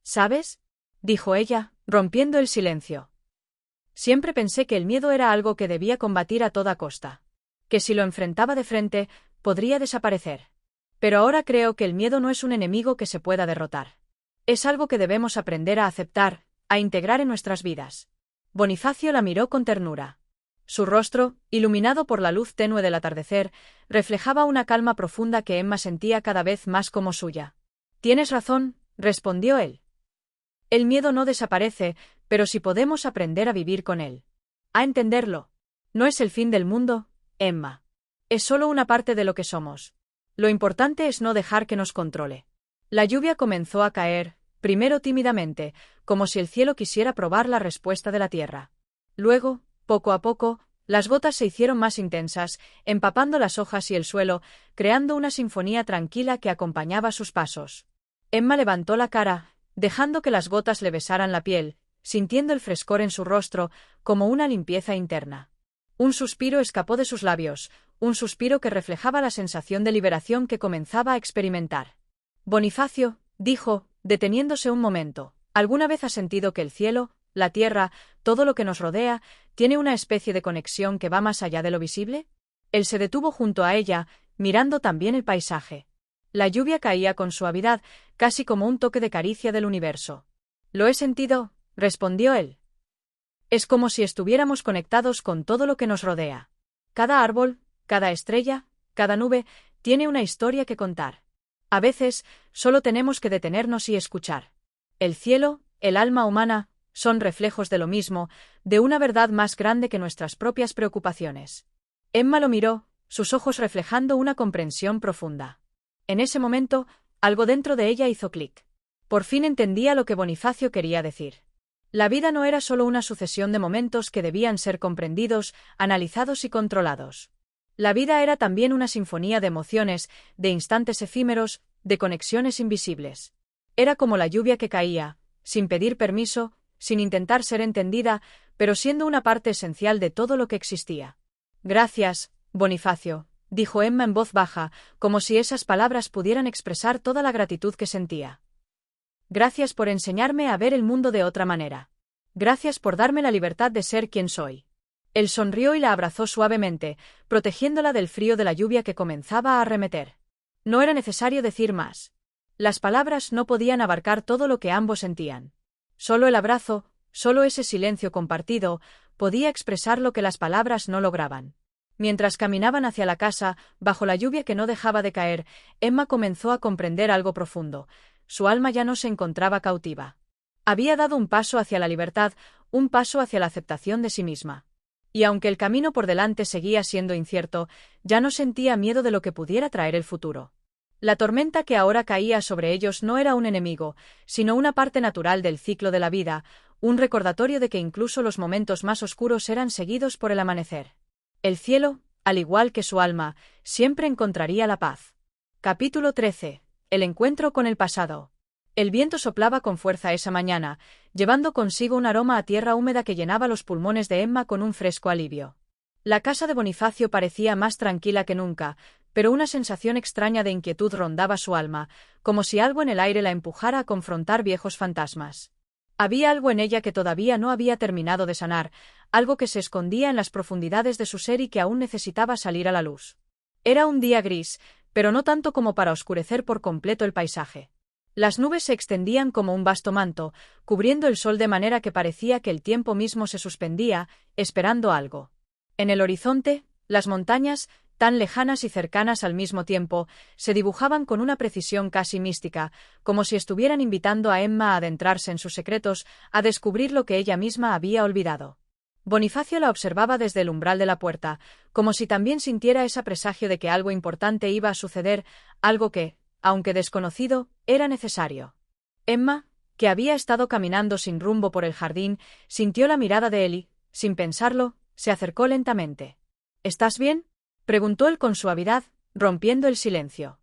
¿Sabes?, dijo ella, rompiendo el silencio. Siempre pensé que el miedo era algo que debía combatir a toda costa. Que si lo enfrentaba de frente, podría desaparecer. Pero ahora creo que el miedo no es un enemigo que se pueda derrotar. Es algo que debemos aprender a aceptar, a integrar en nuestras vidas. Bonifacio la miró con ternura. Su rostro, iluminado por la luz tenue del atardecer, reflejaba una calma profunda que Emma sentía cada vez más como suya. «Tienes razón», respondió él. «El miedo no desaparece, pero sí podemos aprender a vivir con él. A entenderlo. No es el fin del mundo, Emma. Es solo una parte de lo que somos. Lo importante es no dejar que nos controle». La lluvia comenzó a caer, primero tímidamente, como si el cielo quisiera probar la respuesta de la tierra. Luego, poco a poco, las gotas se hicieron más intensas, empapando las hojas y el suelo, creando una sinfonía tranquila que acompañaba sus pasos. Emma levantó la cara, dejando que las gotas le besaran la piel, sintiendo el frescor en su rostro, como una limpieza interna. Un suspiro escapó de sus labios, un suspiro que reflejaba la sensación de liberación que comenzaba a experimentar. «Bonifacio», dijo, deteniéndose un momento, ¿alguna vez has sentido que el cielo, la tierra, todo lo que nos rodea, tiene una especie de conexión que va más allá de lo visible? Él se detuvo junto a ella, mirando también el paisaje. La lluvia caía con suavidad, casi como un toque de caricia del universo. «Lo he sentido», respondió él. «Es como si estuviéramos conectados con todo lo que nos rodea. Cada árbol, cada estrella, cada nube, tiene una historia que contar. A veces, solo tenemos que detenernos y escuchar. El cielo, el alma humana, son reflejos de lo mismo, de una verdad más grande que nuestras propias preocupaciones». Emma lo miró, sus ojos reflejando una comprensión profunda. En ese momento, algo dentro de ella hizo clic. Por fin entendía lo que Bonifacio quería decir. La vida no era solo una sucesión de momentos que debían ser comprendidos, analizados y controlados. La vida era también una sinfonía de emociones, de instantes efímeros, de conexiones invisibles. Era como la lluvia que caía, sin pedir permiso, sin intentar ser entendida, pero siendo una parte esencial de todo lo que existía. «Gracias, Bonifacio», dijo Emma en voz baja, como si esas palabras pudieran expresar toda la gratitud que sentía. «Gracias por enseñarme a ver el mundo de otra manera. Gracias por darme la libertad de ser quien soy». Él sonrió y la abrazó suavemente, protegiéndola del frío de la lluvia que comenzaba a arremeter. No era necesario decir más. Las palabras no podían abarcar todo lo que ambos sentían. Solo el abrazo, solo ese silencio compartido, podía expresar lo que las palabras no lograban. Mientras caminaban hacia la casa, bajo la lluvia que no dejaba de caer, Emma comenzó a comprender algo profundo. Su alma ya no se encontraba cautiva. Había dado un paso hacia la libertad, un paso hacia la aceptación de sí misma. Y aunque el camino por delante seguía siendo incierto, ya no sentía miedo de lo que pudiera traer el futuro. La tormenta que ahora caía sobre ellos no era un enemigo, sino una parte natural del ciclo de la vida, un recordatorio de que incluso los momentos más oscuros eran seguidos por el amanecer. El cielo, al igual que su alma, siempre encontraría la paz. Capítulo 13. El encuentro con el pasado. El viento soplaba con fuerza esa mañana, llevando consigo un aroma a tierra húmeda que llenaba los pulmones de Emma con un fresco alivio. La casa de Bonifacio parecía más tranquila que nunca, pero una sensación extraña de inquietud rondaba su alma, como si algo en el aire la empujara a confrontar viejos fantasmas. Había algo en ella que todavía no había terminado de sanar, algo que se escondía en las profundidades de su ser y que aún necesitaba salir a la luz. Era un día gris, pero no tanto como para oscurecer por completo el paisaje. Las nubes se extendían como un vasto manto, cubriendo el sol de manera que parecía que el tiempo mismo se suspendía, esperando algo. En el horizonte, las montañas, tan lejanas y cercanas al mismo tiempo, se dibujaban con una precisión casi mística, como si estuvieran invitando a Emma a adentrarse en sus secretos, a descubrir lo que ella misma había olvidado. Bonifacio la observaba desde el umbral de la puerta, como si también sintiera ese presagio de que algo importante iba a suceder, algo que, aunque desconocido, era necesario. Emma, que había estado caminando sin rumbo por el jardín, sintió la mirada de él y, sin pensarlo, se acercó lentamente. ¿Estás bien?, preguntó él con suavidad, rompiendo el silencio.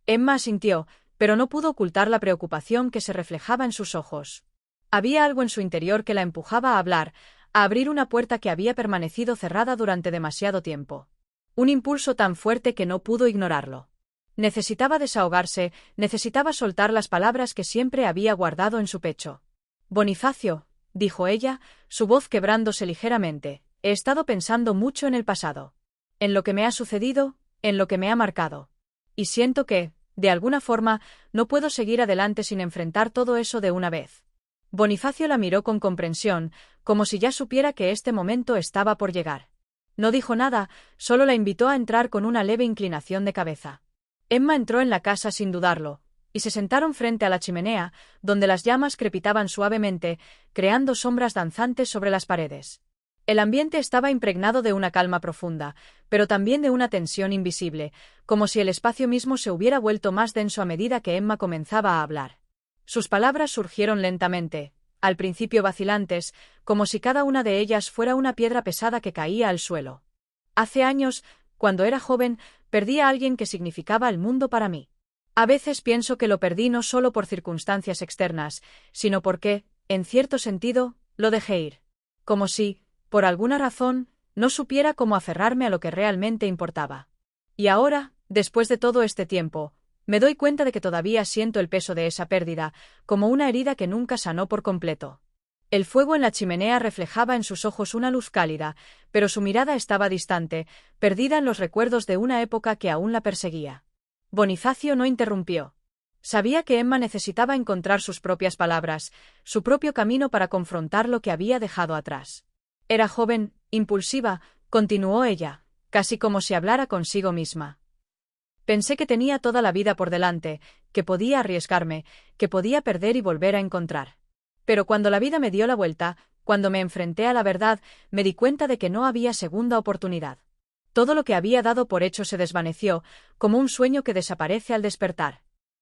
Emma asintió, pero no pudo ocultar la preocupación que se reflejaba en sus ojos. Había algo en su interior que la empujaba a hablar, a abrir una puerta que había permanecido cerrada durante demasiado tiempo. Un impulso tan fuerte que no pudo ignorarlo. Necesitaba desahogarse, necesitaba soltar las palabras que siempre había guardado en su pecho. Bonifacio, dijo ella, su voz quebrándose ligeramente, he estado pensando mucho en el pasado. En lo que me ha sucedido, en lo que me ha marcado. Y siento que, de alguna forma, no puedo seguir adelante sin enfrentar todo eso de una vez. Bonifacio la miró con comprensión, como si ya supiera que este momento estaba por llegar. No dijo nada, solo la invitó a entrar con una leve inclinación de cabeza. Emma entró en la casa sin dudarlo, y se sentaron frente a la chimenea, donde las llamas crepitaban suavemente, creando sombras danzantes sobre las paredes. El ambiente estaba impregnado de una calma profunda, pero también de una tensión invisible, como si el espacio mismo se hubiera vuelto más denso a medida que Emma comenzaba a hablar. Sus palabras surgieron lentamente, al principio vacilantes, como si cada una de ellas fuera una piedra pesada que caía al suelo. Hace años, cuando era joven, perdí a alguien que significaba el mundo para mí. A veces pienso que lo perdí no solo por circunstancias externas, sino porque, en cierto sentido, lo dejé ir. Como si, por alguna razón, no supiera cómo aferrarme a lo que realmente importaba. Y ahora, después de todo este tiempo, me doy cuenta de que todavía siento el peso de esa pérdida, como una herida que nunca sanó por completo. El fuego en la chimenea reflejaba en sus ojos una luz cálida, pero su mirada estaba distante, perdida en los recuerdos de una época que aún la perseguía. Bonifacio no interrumpió. Sabía que Emma necesitaba encontrar sus propias palabras, su propio camino para confrontar lo que había dejado atrás. Era joven, impulsiva, continuó ella, casi como si hablara consigo misma. Pensé que tenía toda la vida por delante, que podía arriesgarme, que podía perder y volver a encontrar. Pero cuando la vida me dio la vuelta, cuando me enfrenté a la verdad, me di cuenta de que no había segunda oportunidad. Todo lo que había dado por hecho se desvaneció, como un sueño que desaparece al despertar.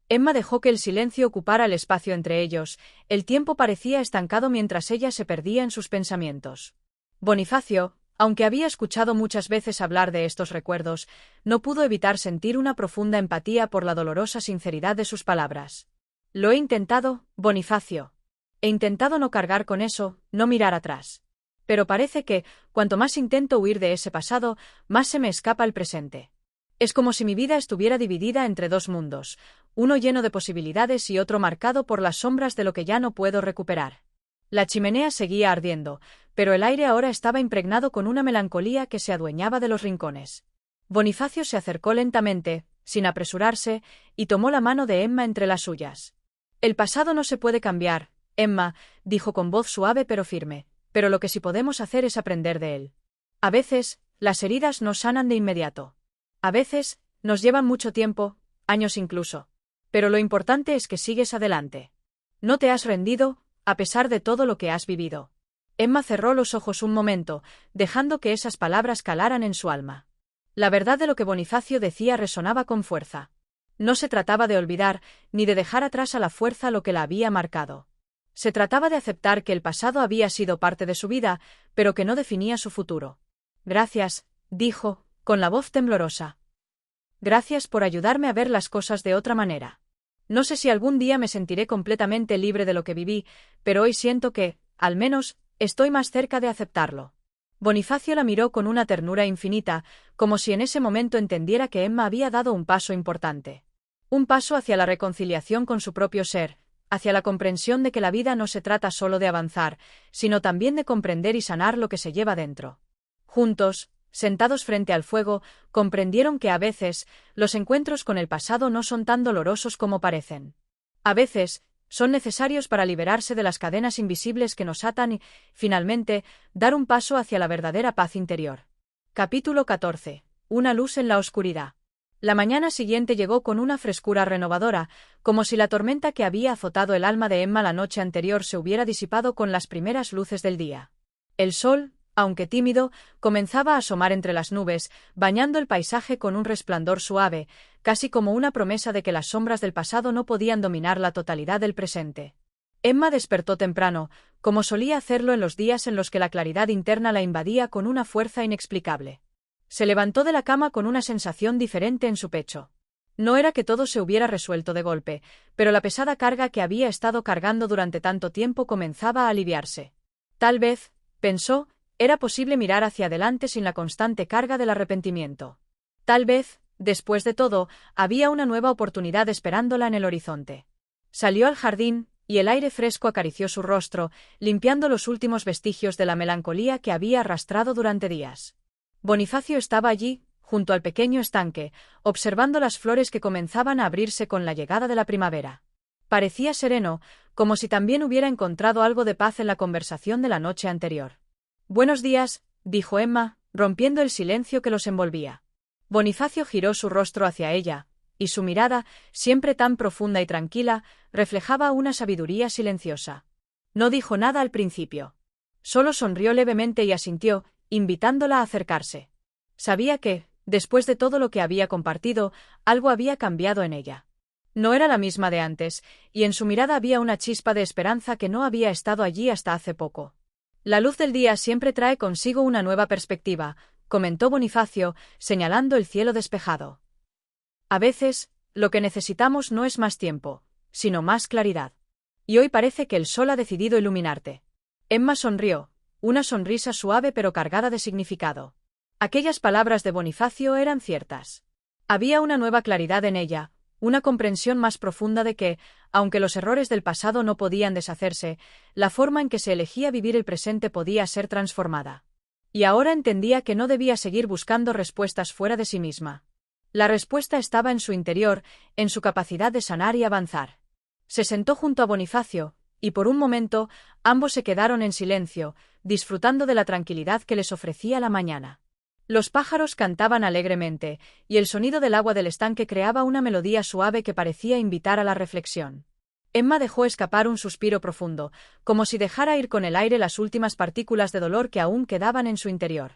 Emma dejó que el silencio ocupara el espacio entre ellos, el tiempo parecía estancado mientras ella se perdía en sus pensamientos. Bonifacio, aunque había escuchado muchas veces hablar de estos recuerdos, no pudo evitar sentir una profunda empatía por la dolorosa sinceridad de sus palabras. Lo he intentado, Bonifacio. He intentado no cargar con eso, no mirar atrás. Pero parece que, cuanto más intento huir de ese pasado, más se me escapa el presente. Es como si mi vida estuviera dividida entre dos mundos, uno lleno de posibilidades y otro marcado por las sombras de lo que ya no puedo recuperar. La chimenea seguía ardiendo, pero el aire ahora estaba impregnado con una melancolía que se adueñaba de los rincones. Bonifacio se acercó lentamente, sin apresurarse, y tomó la mano de Emma entre las suyas. El pasado no se puede cambiar, Emma, dijo con voz suave pero firme, pero lo que sí podemos hacer es aprender de él. A veces, las heridas no sanan de inmediato. A veces, nos llevan mucho tiempo, años incluso. Pero lo importante es que sigues adelante. No te has rendido, a pesar de todo lo que has vivido. Emma cerró los ojos un momento, dejando que esas palabras calaran en su alma. La verdad de lo que Bonifacio decía resonaba con fuerza. No se trataba de olvidar, ni de dejar atrás a la fuerza lo que la había marcado. Se trataba de aceptar que el pasado había sido parte de su vida, pero que no definía su futuro. Gracias, dijo, con la voz temblorosa. Gracias por ayudarme a ver las cosas de otra manera. No sé si algún día me sentiré completamente libre de lo que viví, pero hoy siento que, al menos, estoy más cerca de aceptarlo. Bonifacio la miró con una ternura infinita, como si en ese momento entendiera que Emma había dado un paso importante. Un paso hacia la reconciliación con su propio ser, hacia la comprensión de que la vida no se trata solo de avanzar, sino también de comprender y sanar lo que se lleva dentro. Juntos, sentados frente al fuego, comprendieron que a veces, los encuentros con el pasado no son tan dolorosos como parecen. A veces, son necesarios para liberarse de las cadenas invisibles que nos atan y, finalmente, dar un paso hacia la verdadera paz interior. Capítulo 14. Una luz en la oscuridad. La mañana siguiente llegó con una frescura renovadora, como si la tormenta que había azotado el alma de Emma la noche anterior se hubiera disipado con las primeras luces del día. El sol, aunque tímido, comenzaba a asomar entre las nubes, bañando el paisaje con un resplandor suave, casi como una promesa de que las sombras del pasado no podían dominar la totalidad del presente. Emma despertó temprano, como solía hacerlo en los días en los que la claridad interna la invadía con una fuerza inexplicable. Se levantó de la cama con una sensación diferente en su pecho. No era que todo se hubiera resuelto de golpe, pero la pesada carga que había estado cargando durante tanto tiempo comenzaba a aliviarse. Tal vez, pensó, era posible mirar hacia adelante sin la constante carga del arrepentimiento. Tal vez, después de todo, había una nueva oportunidad esperándola en el horizonte. Salió al jardín, y el aire fresco acarició su rostro, limpiando los últimos vestigios de la melancolía que había arrastrado durante días. Bonifacio estaba allí, junto al pequeño estanque, observando las flores que comenzaban a abrirse con la llegada de la primavera. Parecía sereno, como si también hubiera encontrado algo de paz en la conversación de la noche anterior. «Buenos días», dijo Emma, rompiendo el silencio que los envolvía. Bonifacio giró su rostro hacia ella, y su mirada, siempre tan profunda y tranquila, reflejaba una sabiduría silenciosa. No dijo nada al principio. Solo sonrió levemente y asintió, invitándola a acercarse. Sabía que, después de todo lo que había compartido, algo había cambiado en ella. No era la misma de antes, y en su mirada había una chispa de esperanza que no había estado allí hasta hace poco. La luz del día siempre trae consigo una nueva perspectiva, comentó Bonifacio, señalando el cielo despejado. A veces, lo que necesitamos no es más tiempo, sino más claridad. Y hoy parece que el sol ha decidido iluminarte. Emma sonrió, una sonrisa suave pero cargada de significado. Aquellas palabras de Bonifacio eran ciertas. Había una nueva claridad en ella, una comprensión más profunda de que, aunque los errores del pasado no podían deshacerse, la forma en que se elegía vivir el presente podía ser transformada. Y ahora entendía que no debía seguir buscando respuestas fuera de sí misma. La respuesta estaba en su interior, en su capacidad de sanar y avanzar. Se sentó junto a Bonifacio, y por un momento, ambos se quedaron en silencio, disfrutando de la tranquilidad que les ofrecía la mañana. Los pájaros cantaban alegremente, y el sonido del agua del estanque creaba una melodía suave que parecía invitar a la reflexión. Emma dejó escapar un suspiro profundo, como si dejara ir con el aire las últimas partículas de dolor que aún quedaban en su interior.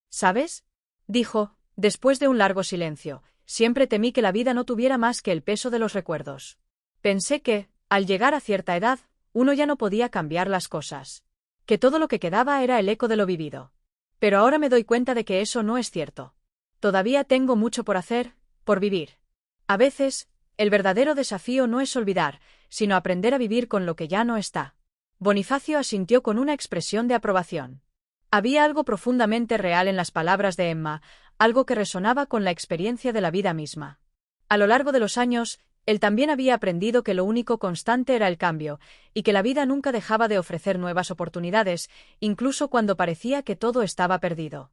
«¿Sabes?», dijo, después de un largo silencio, «siempre temí que la vida no tuviera más que el peso de los recuerdos. Pensé que, al llegar a cierta edad, uno ya no podía cambiar las cosas. Que todo lo que quedaba era el eco de lo vivido. Pero ahora me doy cuenta de que eso no es cierto. Todavía tengo mucho por hacer, por vivir. A veces, el verdadero desafío no es olvidar, sino aprender a vivir con lo que ya no está». Bonifacio asintió con una expresión de aprobación. Había algo profundamente real en las palabras de Emma, algo que resonaba con la experiencia de la vida misma. A lo largo de los años, Él también había aprendido que lo único constante era el cambio, y que la vida nunca dejaba de ofrecer nuevas oportunidades, incluso cuando parecía que todo estaba perdido.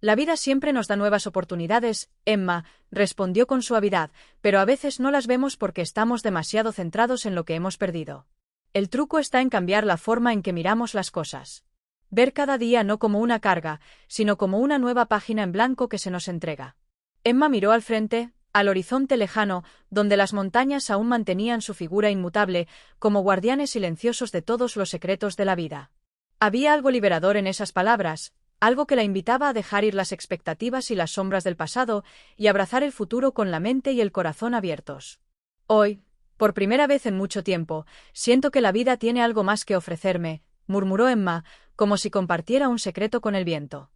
La vida siempre nos da nuevas oportunidades, Emma, respondió con suavidad, pero a veces no las vemos porque estamos demasiado centrados en lo que hemos perdido. El truco está en cambiar la forma en que miramos las cosas. Ver cada día no como una carga, sino como una nueva página en blanco que se nos entrega. Emma miró al frente, al horizonte lejano, donde las montañas aún mantenían su figura inmutable, como guardianes silenciosos de todos los secretos de la vida. Había algo liberador en esas palabras, algo que la invitaba a dejar ir las expectativas y las sombras del pasado y abrazar el futuro con la mente y el corazón abiertos. Hoy, por primera vez en mucho tiempo, siento que la vida tiene algo más que ofrecerme, murmuró Emma, como si compartiera un secreto con el viento.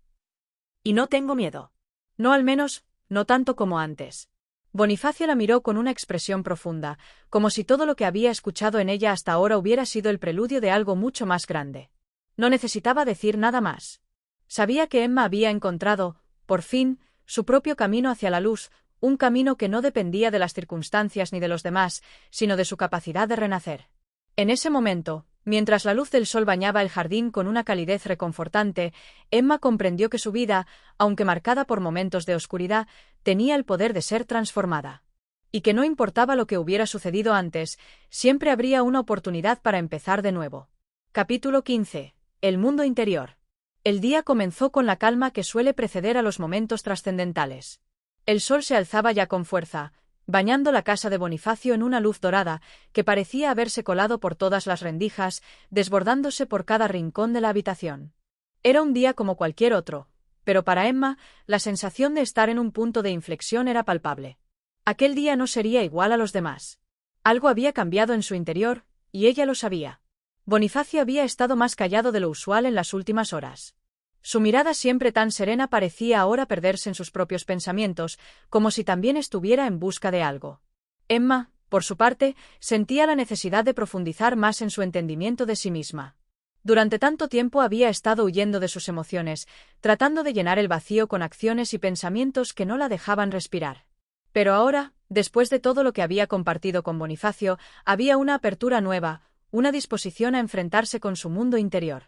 Y no tengo miedo. No, al menos, no tanto como antes. Bonifacio la miró con una expresión profunda, como si todo lo que había escuchado en ella hasta ahora hubiera sido el preludio de algo mucho más grande. No necesitaba decir nada más. Sabía que Emma había encontrado, por fin, su propio camino hacia la luz, un camino que no dependía de las circunstancias ni de los demás, sino de su capacidad de renacer. En ese momento, mientras la luz del sol bañaba el jardín con una calidez reconfortante, Emma comprendió que su vida, aunque marcada por momentos de oscuridad, tenía el poder de ser transformada. Y que no importaba lo que hubiera sucedido antes, siempre habría una oportunidad para empezar de nuevo. Capítulo 15. El mundo interior. El día comenzó con la calma que suele preceder a los momentos trascendentales. El sol se alzaba ya con fuerza, bañando la casa de Bonifacio en una luz dorada que parecía haberse colado por todas las rendijas, desbordándose por cada rincón de la habitación. Era un día como cualquier otro, pero para Emma, la sensación de estar en un punto de inflexión era palpable. Aquel día no sería igual a los demás. Algo había cambiado en su interior, y ella lo sabía. Bonifacio había estado más callado de lo usual en las últimas horas. Su mirada siempre tan serena parecía ahora perderse en sus propios pensamientos, como si también estuviera en busca de algo. Emma, por su parte, sentía la necesidad de profundizar más en su entendimiento de sí misma. Durante tanto tiempo había estado huyendo de sus emociones, tratando de llenar el vacío con acciones y pensamientos que no la dejaban respirar. Pero ahora, después de todo lo que había compartido con Bonifacio, había una apertura nueva, una disposición a enfrentarse con su mundo interior.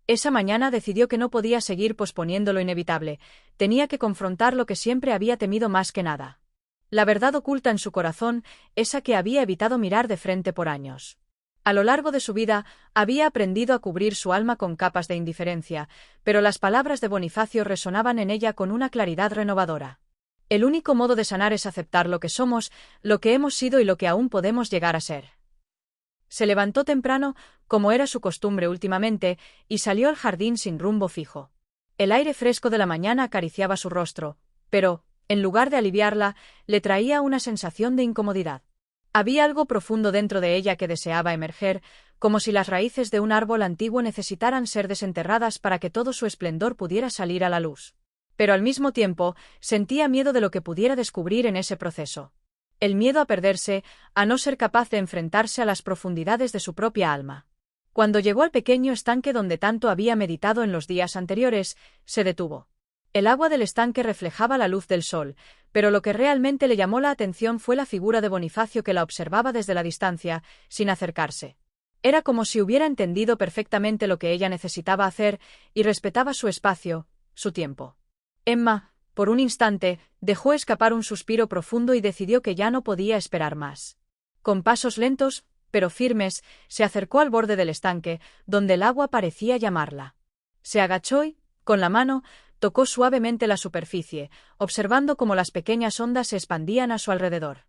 Esa mañana decidió que no podía seguir posponiendo lo inevitable, tenía que confrontar lo que siempre había temido más que nada. La verdad oculta en su corazón, esa que había evitado mirar de frente por años. A lo largo de su vida, había aprendido a cubrir su alma con capas de indiferencia, pero las palabras de Bonifacio resonaban en ella con una claridad renovadora. El único modo de sanar es aceptar lo que somos, lo que hemos sido y lo que aún podemos llegar a ser. Se levantó temprano, como era su costumbre últimamente, y salió al jardín sin rumbo fijo. El aire fresco de la mañana acariciaba su rostro, pero, en lugar de aliviarla, le traía una sensación de incomodidad. Había algo profundo dentro de ella que deseaba emerger, como si las raíces de un árbol antiguo necesitaran ser desenterradas para que todo su esplendor pudiera salir a la luz. Pero al mismo tiempo, sentía miedo de lo que pudiera descubrir en ese proceso. El miedo a perderse, a no ser capaz de enfrentarse a las profundidades de su propia alma. Cuando llegó al pequeño estanque donde tanto había meditado en los días anteriores, se detuvo. El agua del estanque reflejaba la luz del sol, pero lo que realmente le llamó la atención fue la figura de Bonifacio que la observaba desde la distancia, sin acercarse. Era como si hubiera entendido perfectamente lo que ella necesitaba hacer y respetaba su espacio, su tiempo. Emma, por un instante, dejó escapar un suspiro profundo y decidió que ya no podía esperar más. Con pasos lentos, pero firmes, se acercó al borde del estanque, donde el agua parecía llamarla. Se agachó y, con la mano, tocó suavemente la superficie, observando cómo las pequeñas ondas se expandían a su alrededor.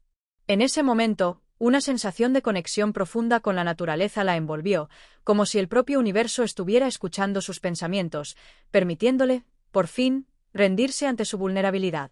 En ese momento, una sensación de conexión profunda con la naturaleza la envolvió, como si el propio universo estuviera escuchando sus pensamientos, permitiéndole, por fin, rendirse ante su vulnerabilidad.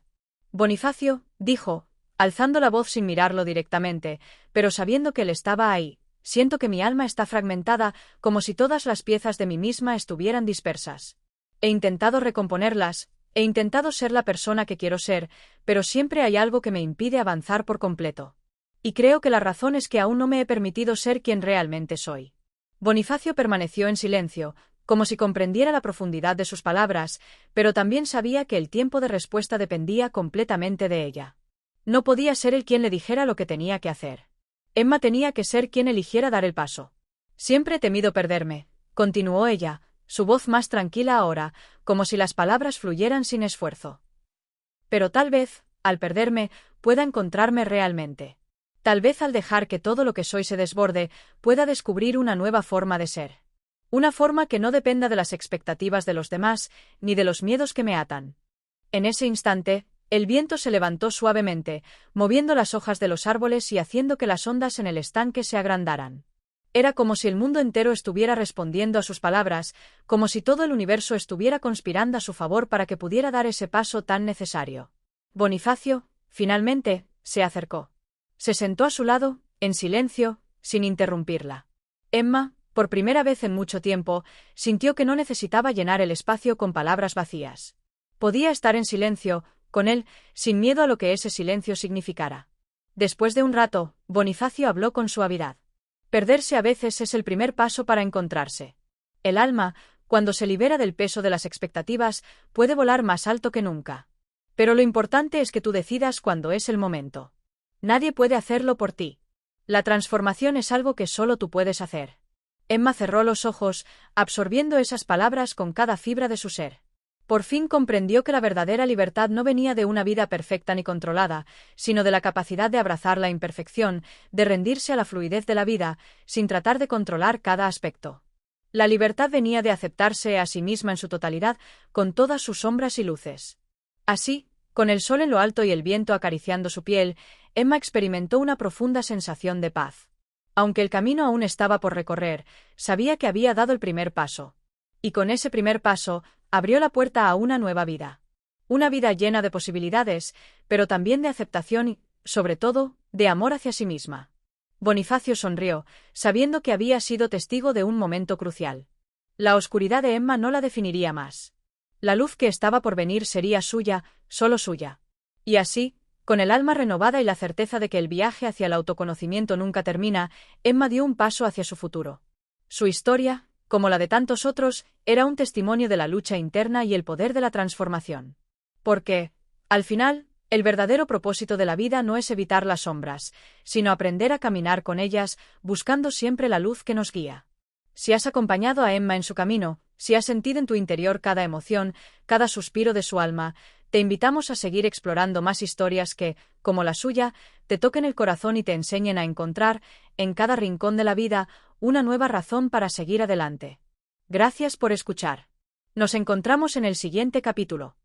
Bonifacio, dijo, alzando la voz sin mirarlo directamente, pero sabiendo que él estaba ahí, siento que mi alma está fragmentada, como si todas las piezas de mí misma estuvieran dispersas. He intentado recomponerlas, he intentado ser la persona que quiero ser, pero siempre hay algo que me impide avanzar por completo. Y creo que la razón es que aún no me he permitido ser quien realmente soy. Bonifacio permaneció en silencio, como si comprendiera la profundidad de sus palabras, pero también sabía que el tiempo de respuesta dependía completamente de ella. No podía ser él quien le dijera lo que tenía que hacer. Emma tenía que ser quien eligiera dar el paso. Siempre he temido perderme, continuó ella, su voz más tranquila ahora, como si las palabras fluyeran sin esfuerzo. Pero tal vez, al perderme, pueda encontrarme realmente. Tal vez al dejar que todo lo que soy se desborde, pueda descubrir una nueva forma de ser. Una forma que no dependa de las expectativas de los demás, ni de los miedos que me atan. En ese instante, el viento se levantó suavemente, moviendo las hojas de los árboles y haciendo que las ondas en el estanque se agrandaran. Era como si el mundo entero estuviera respondiendo a sus palabras, como si todo el universo estuviera conspirando a su favor para que pudiera dar ese paso tan necesario. Bonifacio, finalmente, se acercó. Se sentó a su lado, en silencio, sin interrumpirla. Emma, por primera vez en mucho tiempo, sintió que no necesitaba llenar el espacio con palabras vacías. Podía estar en silencio, con él, sin miedo a lo que ese silencio significara. Después de un rato, Bonifacio habló con suavidad. Perderse a veces es el primer paso para encontrarse. El alma, cuando se libera del peso de las expectativas, puede volar más alto que nunca. Pero lo importante es que tú decidas cuándo es el momento. Nadie puede hacerlo por ti. La transformación es algo que solo tú puedes hacer. Emma cerró los ojos, absorbiendo esas palabras con cada fibra de su ser. Por fin comprendió que la verdadera libertad no venía de una vida perfecta ni controlada, sino de la capacidad de abrazar la imperfección, de rendirse a la fluidez de la vida, sin tratar de controlar cada aspecto. La libertad venía de aceptarse a sí misma en su totalidad, con todas sus sombras y luces. Así, con el sol en lo alto y el viento acariciando su piel, Emma experimentó una profunda sensación de paz. Aunque el camino aún estaba por recorrer, sabía que había dado el primer paso. Y con ese primer paso, abrió la puerta a una nueva vida. Una vida llena de posibilidades, pero también de aceptación y, sobre todo, de amor hacia sí misma. Bonifacio sonrió, sabiendo que había sido testigo de un momento crucial. La oscuridad de Emma no la definiría más. La luz que estaba por venir sería suya, solo suya. Y así, con el alma renovada y la certeza de que el viaje hacia el autoconocimiento nunca termina, Emma dio un paso hacia su futuro. Su historia, como la de tantos otros, era un testimonio de la lucha interna y el poder de la transformación. Porque, al final, el verdadero propósito de la vida no es evitar las sombras, sino aprender a caminar con ellas, buscando siempre la luz que nos guía. Si has acompañado a Emma en su camino, si has sentido en tu interior cada emoción, cada suspiro de su alma, te invitamos a seguir explorando más historias que, como la suya, te toquen el corazón y te enseñen a encontrar, en cada rincón de la vida, una nueva razón para seguir adelante. Gracias por escuchar. Nos encontramos en el siguiente capítulo.